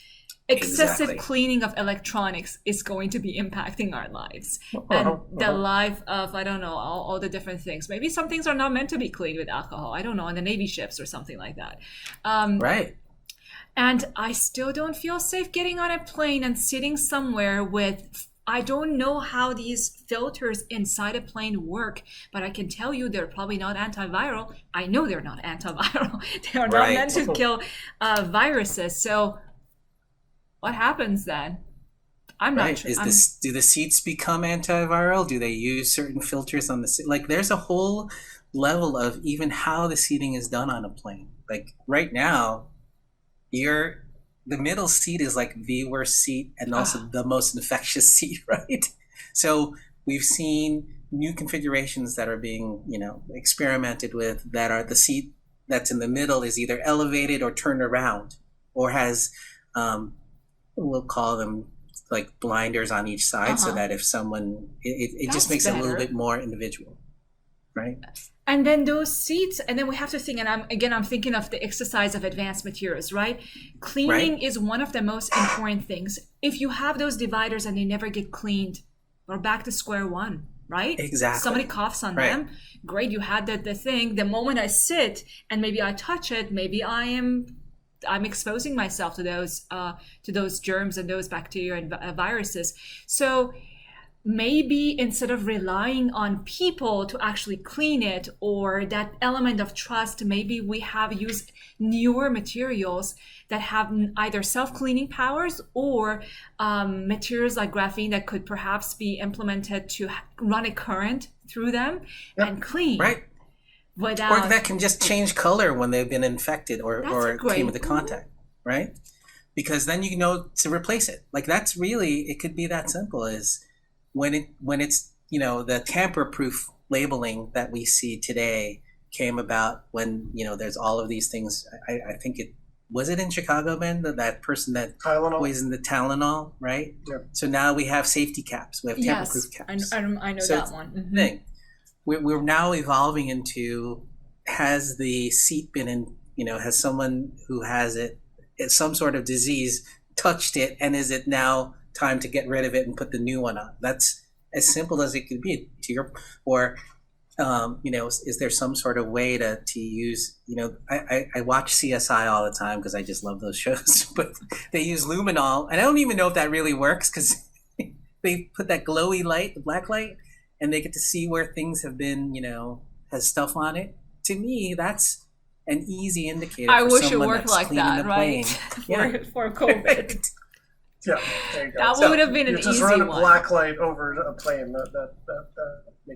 S1: Excessive
S3: Exactly.
S1: cleaning of electronics is going to be impacting our lives. And the life of, I don't know, all the different things. Maybe some things are not meant to be cleaned with alcohol. I don't know, on the Navy ships or something like that.
S3: Right.
S1: And I still don't feel safe getting on a plane and sitting somewhere with, I don't know how these filters inside a plane work, but I can tell you they're probably not antiviral. I know they're not antiviral. They are not
S3: Right.
S1: meant to kill viruses. So what happens then? I'm not
S3: Right.
S1: sure.
S3: Do the seats become antiviral? Do they use certain filters on the seat? Like there's a whole level of even how the seating is done on a plane. Like right now, the middle seat is like the worst seat and also the most infectious seat, right? So we've seen new configurations that are being, experimented with that are the seat that's in the middle is either elevated or turned around or has, we'll call them like blinders on each side so that if someone, it just makes it a little bit more individual, right?
S1: And then those seats, and then we have to think, and I'm thinking of the exercise of advanced materials, right? Cleaning is one of the most important things. If you have those dividers and they never get cleaned, we're back to square one, right?
S3: Exactly.
S1: Somebody coughs on them. Great, you had the thing. The moment I sit and maybe I touch it, maybe I'm exposing myself to those germs and those bacteria and viruses. So maybe instead of relying on people to actually clean it or that element of trust, maybe we have used newer materials that have either self-cleaning powers or materials like graphene that could perhaps be implemented to run a current through them and clean.
S3: Right. Or that can just change color when they've been infected or came into contact, right? Because then you know to replace it. Like that's really, it could be that simple as when it's, the tamper-proof labeling that we see today came about when, there's all of these things. I think was it in Chicago, Ben, that person that
S2: Tylenol.
S3: poisoned the Tylenol, right?
S2: Yeah.
S3: So now we have safety caps. We have tamper-proof caps.
S1: I know
S3: So
S1: that one. Mm-hmm.
S3: Thing. We're now evolving into, has the seat been in, has someone who has it's some sort of disease touched it, and is it now time to get rid of it and put the new one on? That's as simple as it could be is there some sort of way to use, I watch CSI all the time because I just love those shows, but they use luminol, and I don't even know if that really works because they put that glowy light, the black light, and they get to see where things have been, has stuff on it. To me, that's an easy indicator.
S1: I
S3: for
S1: wish it
S3: someone
S1: worked
S3: that's
S1: like
S3: cleaning
S1: that,
S3: the
S1: right?
S3: plane.
S1: for COVID.
S2: Yeah, there you go.
S1: That would have been an
S2: just
S1: easy
S2: run a
S1: one.
S2: black light over a plane. That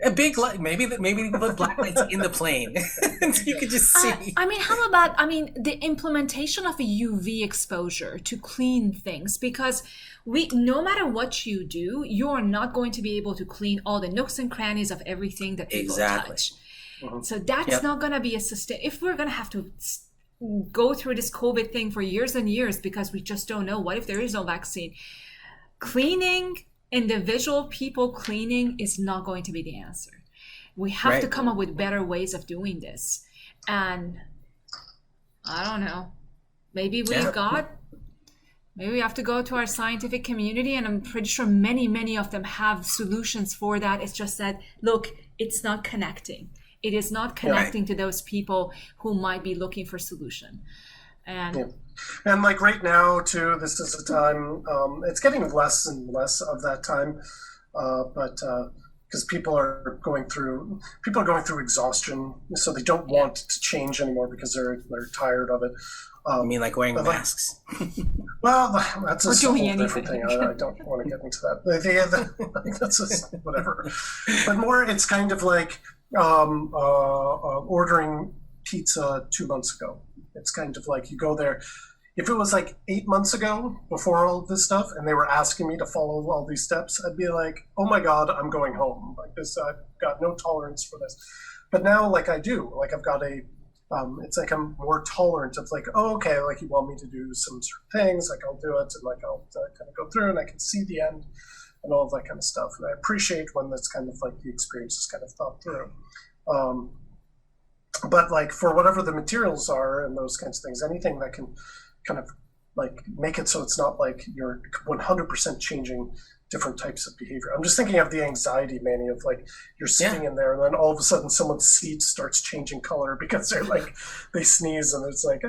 S3: A big light, maybe they put black lights in the plane, so you could just see.
S1: How about the implementation of a UV exposure to clean things? Because no matter what you do, you are not going to be able to clean all the nooks and crannies of everything that people touch. So that's not going to be a sustain. If we're going to have to go through this COVID thing for years and years because we just don't know, what if there is no vaccine? Cleaning, individual people cleaning is not going to be the answer. We have to come up with better ways of doing this. And I don't know, maybe we have to go to our scientific community, and I'm pretty sure many of them have solutions for that. It's just that, look, it's not connecting. It is not connecting to those people who might be looking for solution. And
S2: like right now too, this is a time, it's getting less and less of that time, but because people are going through exhaustion, so they don't want to change anymore because they're tired of it.
S3: You mean like wearing masks?
S2: Well, that's a whole different thing. I don't want to get into that. That's just whatever. But more, it's kind of like ordering pizza 2 months ago. It's kind of like you go there. If it was like 8 months ago, before all of this stuff, and they were asking me to follow all these steps, I'd be like, oh my God, I'm going home. Like this, I've got no tolerance for this. But now, like I do, like I've got it's like I'm more tolerant of like, oh, okay, like you want me to do some certain things, like I'll do it, and like I'll kind of go through and I can see the end and all of that kind of stuff. And I appreciate when that's kind of like the experience is kind of thought through. But like for whatever the materials are and those kinds of things, anything that can kind of like make it so it's not like you're 100% changing different types of behavior. I'm just thinking of the anxiety mania of like you're sitting in there and then all of a sudden someone's seat starts changing color because they're like they sneeze and it's like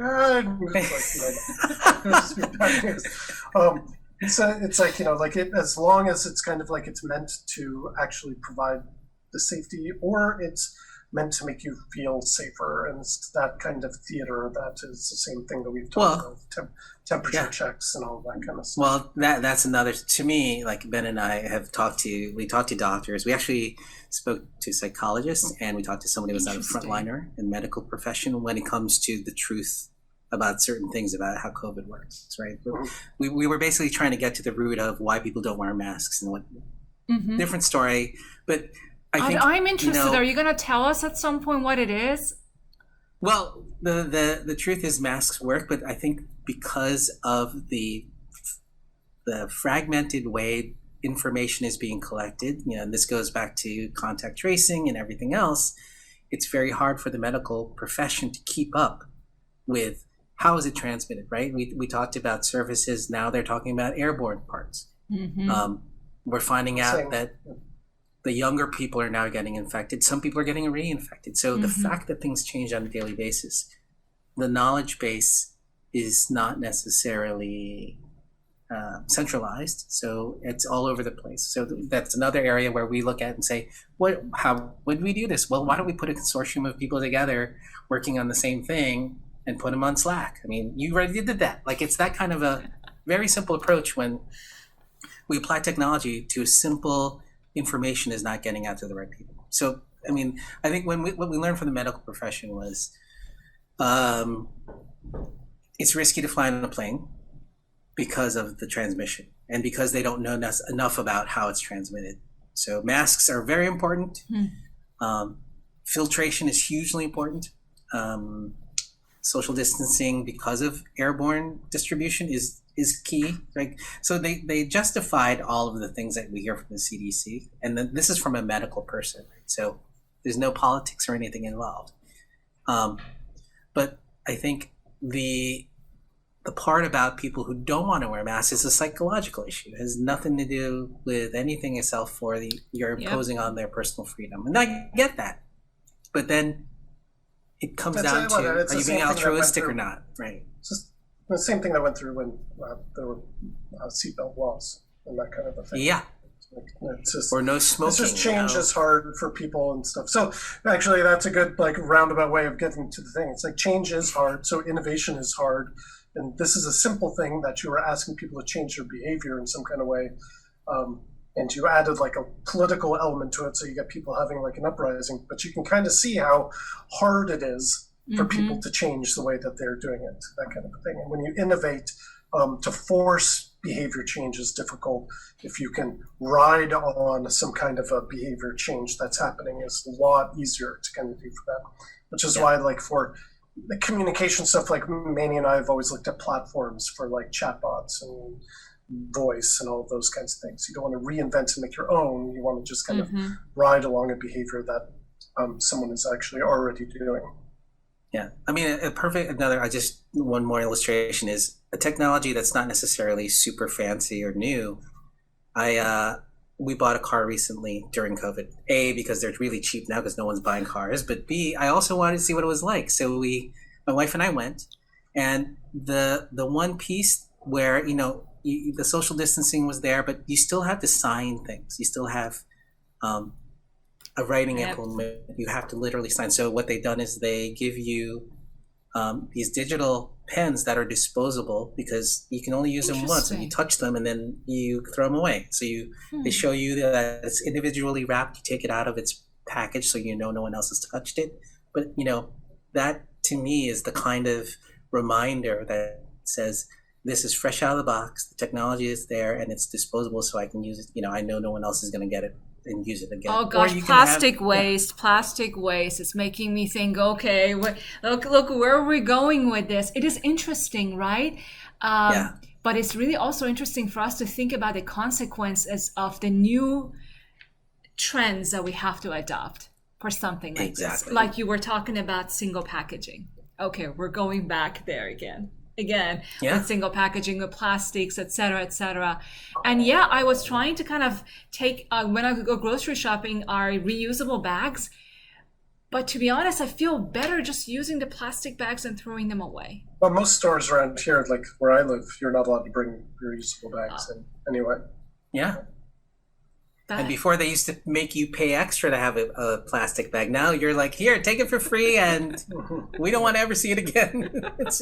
S2: it's like, you know, like it, as long as it's kind of like it's meant to actually provide the safety, or it's meant to make you feel safer, and it's that kind of theater that is the same thing that we've talked about, temperature checks and all that kind of stuff.
S3: Well, that's another, to me, like Ben and I have talked to doctors. We actually spoke to psychologists, and we talked to somebody who was on a frontliner in medical profession when it comes to the truth about certain things about how COVID works, right? We were basically trying to get to the root of why people don't wear masks and what different story, but I think,
S1: I'm interested. Are you going to tell us at some point what it is?
S3: Well, the truth is masks work, but I think because of the fragmented way information is being collected, you know, and this goes back to contact tracing and everything else, it's very hard for the medical profession to keep up with how is it transmitted, right? We talked about services. Now they're talking about airborne parts. We're finding out that the younger people are now getting infected. Some people are getting reinfected. So the fact that things change on a daily basis, the knowledge base is not necessarily centralized. So it's all over the place. So that's another area where we look at and say, how would we do this? Well, why don't we put a consortium of people together working on the same thing and put them on Slack? I mean, you already did that. Like, it's that kind of a very simple approach when we apply technology to a simple information is not getting out to the right people. So, I mean, I think what we learned from the medical profession was it's risky to fly on a plane because of the transmission and because they don't know enough about how it's transmitted. So masks are very important. Filtration is hugely important. Social distancing because of airborne distribution is key, right? So they justified all of the things that we hear from the CDC, and then this is from a medical person, right? So there's no politics or anything involved. But I think the part about people who don't want to wear masks is a psychological issue. It has nothing to do with anything itself for you're imposing on their personal freedom. And I get that. But then it comes down to, are you being altruistic or not, right?
S2: It's just the same thing that went through when there were seatbelt laws and that kind of a thing.
S3: Yeah.
S2: It's just,
S3: or no smoking.
S2: It's just change is hard for people and stuff. So actually, that's a good like roundabout way of getting to the thing. It's like change is hard, so innovation is hard. And this is a simple thing that you were asking people to change their behavior in some kind of way. And you added like a political element to it, so you get people having like an uprising. But you can kind of see how hard it is for people to change the way that they're doing it, that kind of a thing. And when you innovate to force behavior change is difficult. If you can ride on some kind of a behavior change that's happening, it's a lot easier to kind of do for that. Which is why, like, for the communication stuff, like Manny and I have always looked at platforms for like chatbots and voice and all of those kinds of things. You don't want to reinvent and make your own. You want to just kind of ride along a behavior that someone is actually already doing.
S3: Yeah, I mean, one more illustration is a technology that's not necessarily super fancy or new. We bought a car recently during COVID. A, because they're really cheap now because no one's buying cars. But B, I also wanted to see what it was like. So my wife and I went, and the one piece where, the social distancing was there, but you still have to sign things. You still have a writing implement. You have to literally sign. So what they've done is they give you these digital pens that are disposable because you can only use them once, and you touch them and then you throw them away. So they show you that it's individually wrapped. You take it out of its package so no one else has touched it. But that to me is the kind of reminder that says this is fresh out of the box. The technology is there and it's disposable, so I can use it. I know no one else is going to get it and use it again.
S1: Oh gosh, plastic waste. It's making me think, okay, look, where are we going with this? It is interesting, right? But it's really also interesting for us to think about the consequences of the new trends that we have to adopt for something like this. Like you were talking about single packaging. Okay, we're going back there again with single packaging, with plastics, et cetera. And I was trying to kind of take, when I go grocery shopping, our reusable bags. But to be honest, I feel better just using the plastic bags and throwing them away.
S2: Well, most stores around here, like where I live, you're not allowed to bring reusable bags in anyway.
S3: Yeah. And before they used to make you pay extra to have a plastic bag. Now you're like, here, take it for free, and we don't want to ever see it again. It's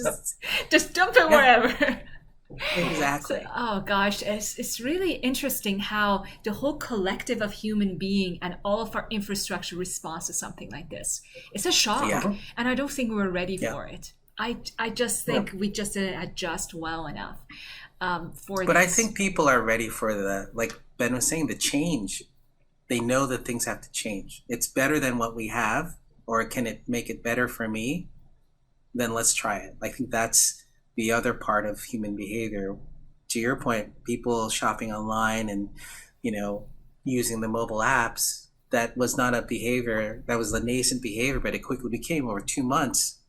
S1: just dump it wherever.
S3: Exactly.
S1: So, oh gosh, it's really interesting how the whole collective of human being and all of our infrastructure responds to something like this. It's a shock, and I don't think we're ready for it. I just think we just didn't adjust well enough for
S3: But
S1: this.
S3: I think people are ready for like Ben was saying, the change. They know that things have to change. It's better than what we have, or can it make it better for me? Then let's try it. I think that's the other part of human behavior. To your point, people shopping online and, using the mobile apps, that was not a behavior, that was a nascent behavior, but it quickly became, over 2 months,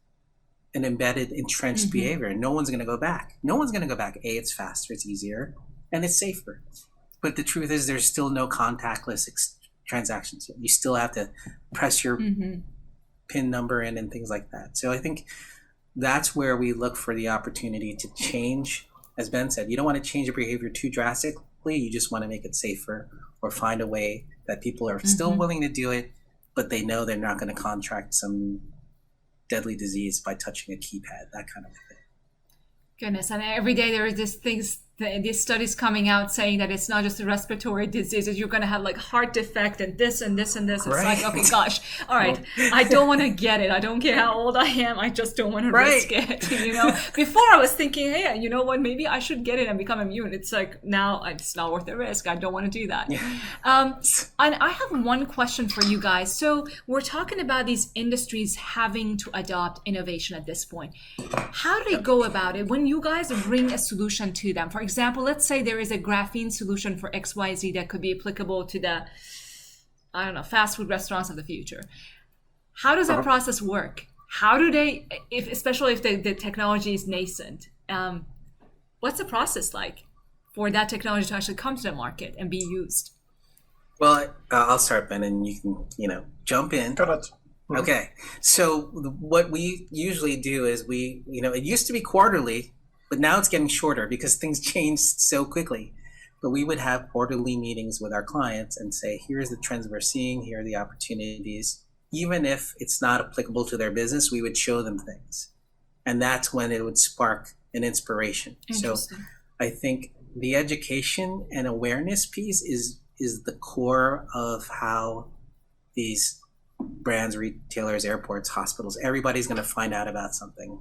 S3: an embedded, entrenched behavior. No one's going to go back. A, it's faster, it's easier, and it's safer. But the truth is there's still no contactless transactions. You still have to press your PIN number in and things like that. So I think that's where we look for the opportunity to change. As Ben said, you don't want to change your behavior too drastically. You just want to make it safer, or find a way that people are still willing to do it, but they know they're not going to contract some deadly disease by touching a keypad, that kind of thing.
S1: Goodness, and every day there are these studies coming out saying that it's not just a respiratory disease, you're going to have like heart defect and this and this and this. It's like, okay, gosh, all right, I don't want to get it. I don't care how old I am. I just don't want to risk it. Before I was thinking, hey, you know what, maybe I should get it and become immune. It's like, now it's not worth the risk. I don't want to do that. And I have one question for you guys. So we're talking about these industries having to adopt innovation at this point. How do they go about it when you guys bring a solution to them? For example, let's say there is a graphene solution for XYZ that could be applicable to the, fast food restaurants of the future. How does that process work? How do they, especially if the technology is nascent, what's the process like for that technology to actually come to the market and be used?
S3: Well, I'll start, Ben, and you can, jump in.
S2: Go ahead.
S3: Okay. So what we usually do is it used to be quarterly, but now it's getting shorter because things change so quickly. But we would have quarterly meetings with our clients and say, here's the trends we're seeing, here are the opportunities. Even if it's not applicable to their business, we would show them things. And that's when it would spark an inspiration. So I think the education and awareness piece is the core of how these brands, retailers, airports, hospitals, everybody's going to find out about something.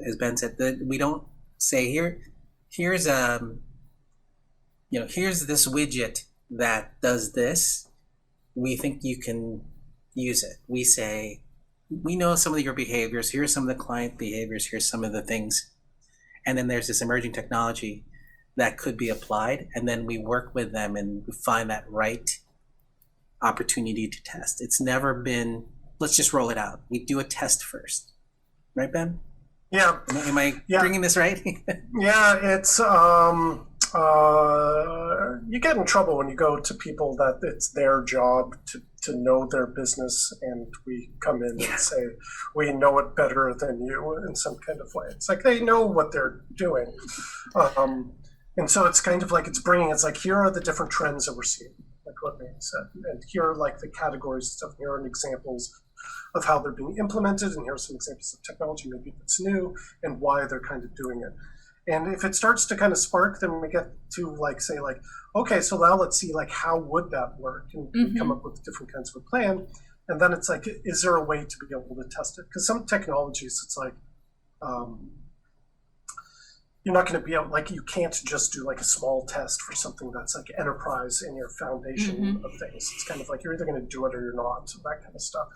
S3: As Ben said, that we don't say here's here's this widget that does this. We think you can use it. We say, we know some of your behaviors. Here's some of the client behaviors. Here's some of the things. And then there's this emerging technology that could be applied. And then we work with them and we find that right opportunity to test. It's never been, let's just roll it out. We do a test first. Right, Ben?
S2: Yeah.
S3: Am I bringing this right?
S2: Yeah, it's you get in trouble when you go to people that it's their job to know their business, and we come in and say we know it better than you in some kind of way. It's like they know what they're doing, and so it's kind of like it's like, here are the different trends that we're seeing, like what Manny said, and here are like the categories and stuff. Here are examples of how they're being implemented, and here are some examples of technology maybe that's new and why they're kind of doing it. And if it starts to kind of spark, then we get to like say like, okay, so now let's see like how would that work, and we come up with different kinds of a plan. And then it's like, is there a way to be able to test it? Because some technologies, it's like you're not going to be able, like you can't just do like a small test for something that's like enterprise in your foundation of things. It's kind of like you're either going to do it or you're not, that kind of stuff.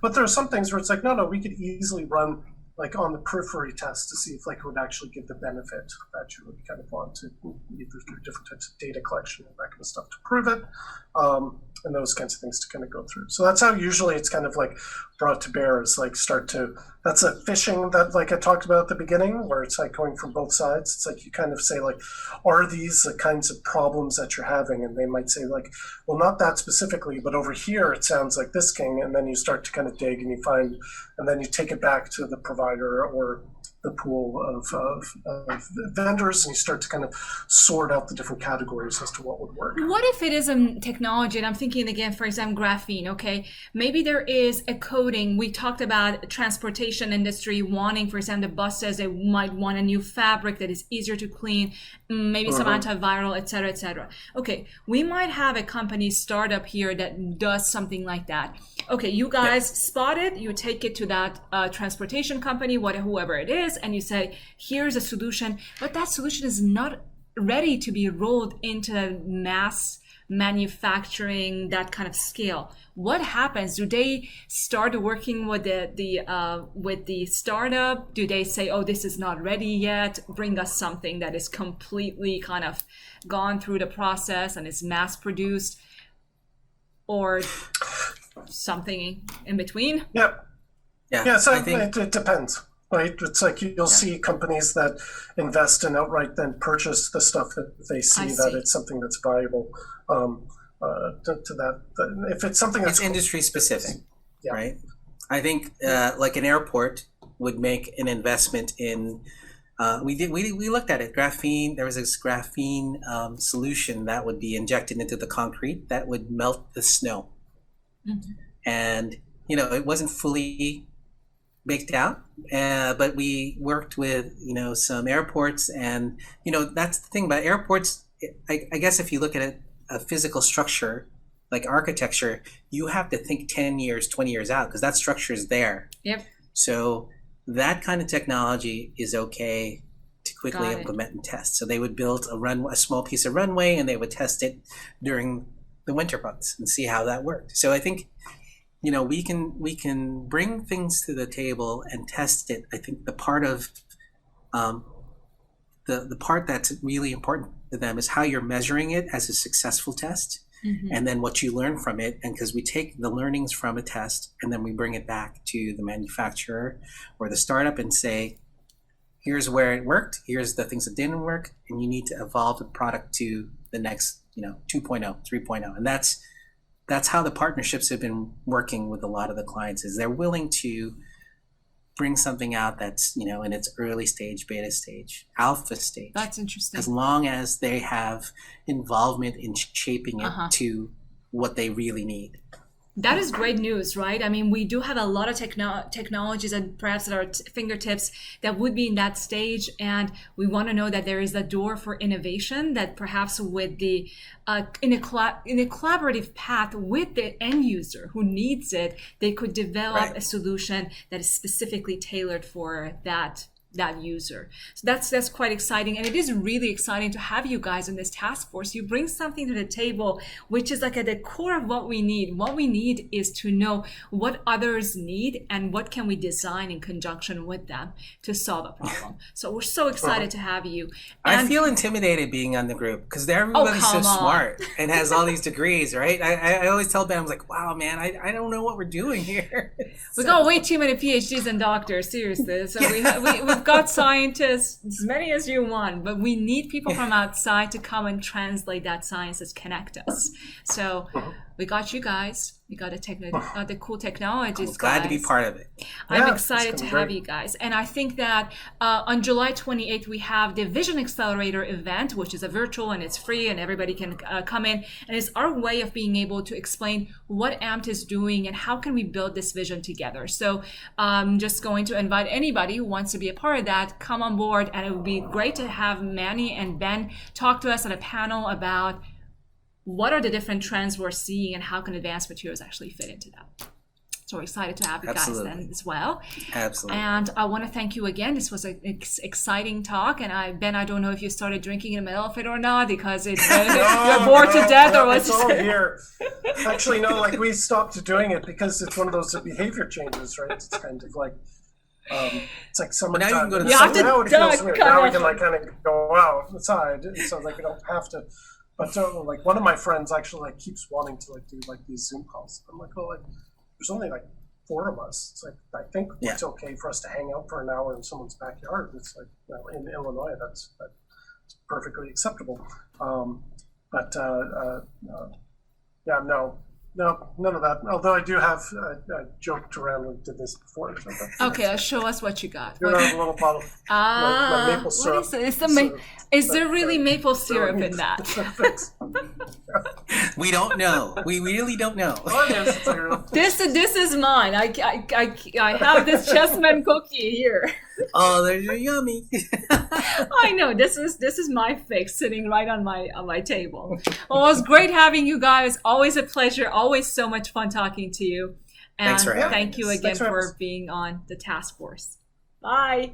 S2: But there are some things where it's like, no, we could easily run like on the periphery test to see if like it would actually give the benefit that you would kind of want to, either through different types of data collection and that kind of stuff to prove it, and those kinds of things to kind of go through. So that's how usually it's kind of like brought to bear, is like that's a fishing that like I talked about at the beginning, where it's like going from both sides. It's like you kind of say like, are these the kinds of problems that you're having? And they might say like, well, not that specifically, but over here it sounds like this king. And then you start to kind of dig and you find, and then you take it back to the provider or the pool of vendors, and you start to kind of sort out the different categories as to what would work.
S1: What if it is a technology, and I'm thinking again, for example, graphene, okay? Maybe there is a coating. We talked about transportation industry wanting, for example, the bus says they might want a new fabric that is easier to clean, maybe some antiviral, et cetera, et cetera. Okay, we might have a company startup here that does something like that. Okay, you guys spot it, you take it to that transportation company, whoever it is, and you say, here's a solution, but that solution is not ready to be rolled into mass manufacturing, that kind of scale. What happens? Do they start working with the startup? Do they say, oh, this is not ready yet, bring us something that is completely kind of gone through the process and is mass produced, or something in between?
S2: Yeah, so it depends. Right, it's like you'll see companies that invest and outright then purchase the stuff that they see that it's something that's valuable to that. If it's something that's
S3: industry specific, right? I think like an airport would make an investment in. We looked at it. Graphene. There was this graphene solution that would be injected into the concrete that would melt the snow, and it wasn't fully baked out, but we worked with some airports, and that's the thing about airports. I guess if you look at a physical structure like architecture, you have to think 10 years 20 years out, because that structure is there. So that kind of technology is okay to quickly implement and test. So they would build a small piece of runway, and they would test it during the winter months and see how that worked. So I think we can bring things to the table and test it. I think the part of the part that's really important to them is how you're measuring it as a successful test, and then what you learn from it. And because we take the learnings from a test and then we bring it back to the manufacturer or the startup and say, here's where it worked, here's the things that didn't work, and you need to evolve the product to the next 2.0, 3.0. And that's how the partnerships have been working with a lot of the clients, is they're willing to bring something out that's in its early stage, beta stage, alpha stage.
S1: That's interesting.
S3: As long as they have involvement in shaping it to what they really need.
S1: That is great news, right? I mean, we do have a lot of technologies and perhaps at our fingertips that would be in that stage, and we want to know that there is a door for innovation, that perhaps with the in a collaborative path with the end user who needs it, they could develop a solution that is specifically tailored for that that user. So that's quite exciting. And it is really exciting to have you guys in this task force. You bring something to the table, which is like at the core of what we need. What we need is to know what others need and what can we design in conjunction with them to solve a problem. So we're so excited to have you. And
S4: I feel intimidated being on the group because everybody's so
S1: come on.
S4: smart and has all these degrees, right? I always tell Ben, I was like, wow, man, I don't know what we're doing here.
S1: We got way too many PhDs and doctors, seriously. So we've got scientists, as many as you want, but we need people from outside to come and translate that science and connect us. So we got you guys. We got the cool technologies.
S4: I'm glad to be part of it.
S1: I'm
S2: Yeah,
S1: excited
S2: it's
S1: to
S2: gonna be
S1: have
S2: great.
S1: you guys. And I think that on July 28th, we have the Vision Accelerator event, which is a virtual and it's free and everybody can come in. And it's our way of being able to explain what AMPT is doing and how can we build this vision together. So I'm just going to invite anybody who wants to be a part of that, come on board. And it would be great to have Manny and Ben talk to us on a panel about what are the different trends we're seeing and how can advanced materials actually fit into that. So we're excited to have you guys then as well.
S4: Absolutely.
S1: And I want to thank you again. This was an exciting talk. And Ben, I don't know if you started drinking in the middle of it or not because you're bored to death or what's
S2: it's all here. Actually, no, like we stopped doing it because it's one of those behavior changes, right? It's kind of like it's like someone
S4: now you can go to the
S1: You have to
S2: now it feels weird.
S1: kind
S2: Now we
S1: of-
S2: can like kind of go out outside, and so like we don't have to. But like one of my friends actually like keeps wanting to like do like these Zoom calls. I'm like, well, like there's only like 4 of us. It's like I think it's okay for us to hang out for an hour in someone's backyard. It's like in Illinois that's perfectly acceptable. Yeah, no, none of that. Although I do have joked around and did this before. So
S1: Okay, show us what you got.
S2: you have a little bottle. my maple syrup.
S1: What is it?
S2: syrup.
S1: Is there really maple syrup in that?
S4: We don't know. We really don't know.
S2: Oh, it is. It's like a-
S1: This is mine. I have this chessman cookie here.
S4: Oh, they're yummy.
S1: I know this is my fix sitting right on my table. Well, it was great having you guys. Always a pleasure. Always so much fun talking to you. And
S4: Thanks for having
S1: thank you
S4: us.
S1: again
S2: Thanks for having
S1: for
S2: us.
S1: being on the task force. Bye.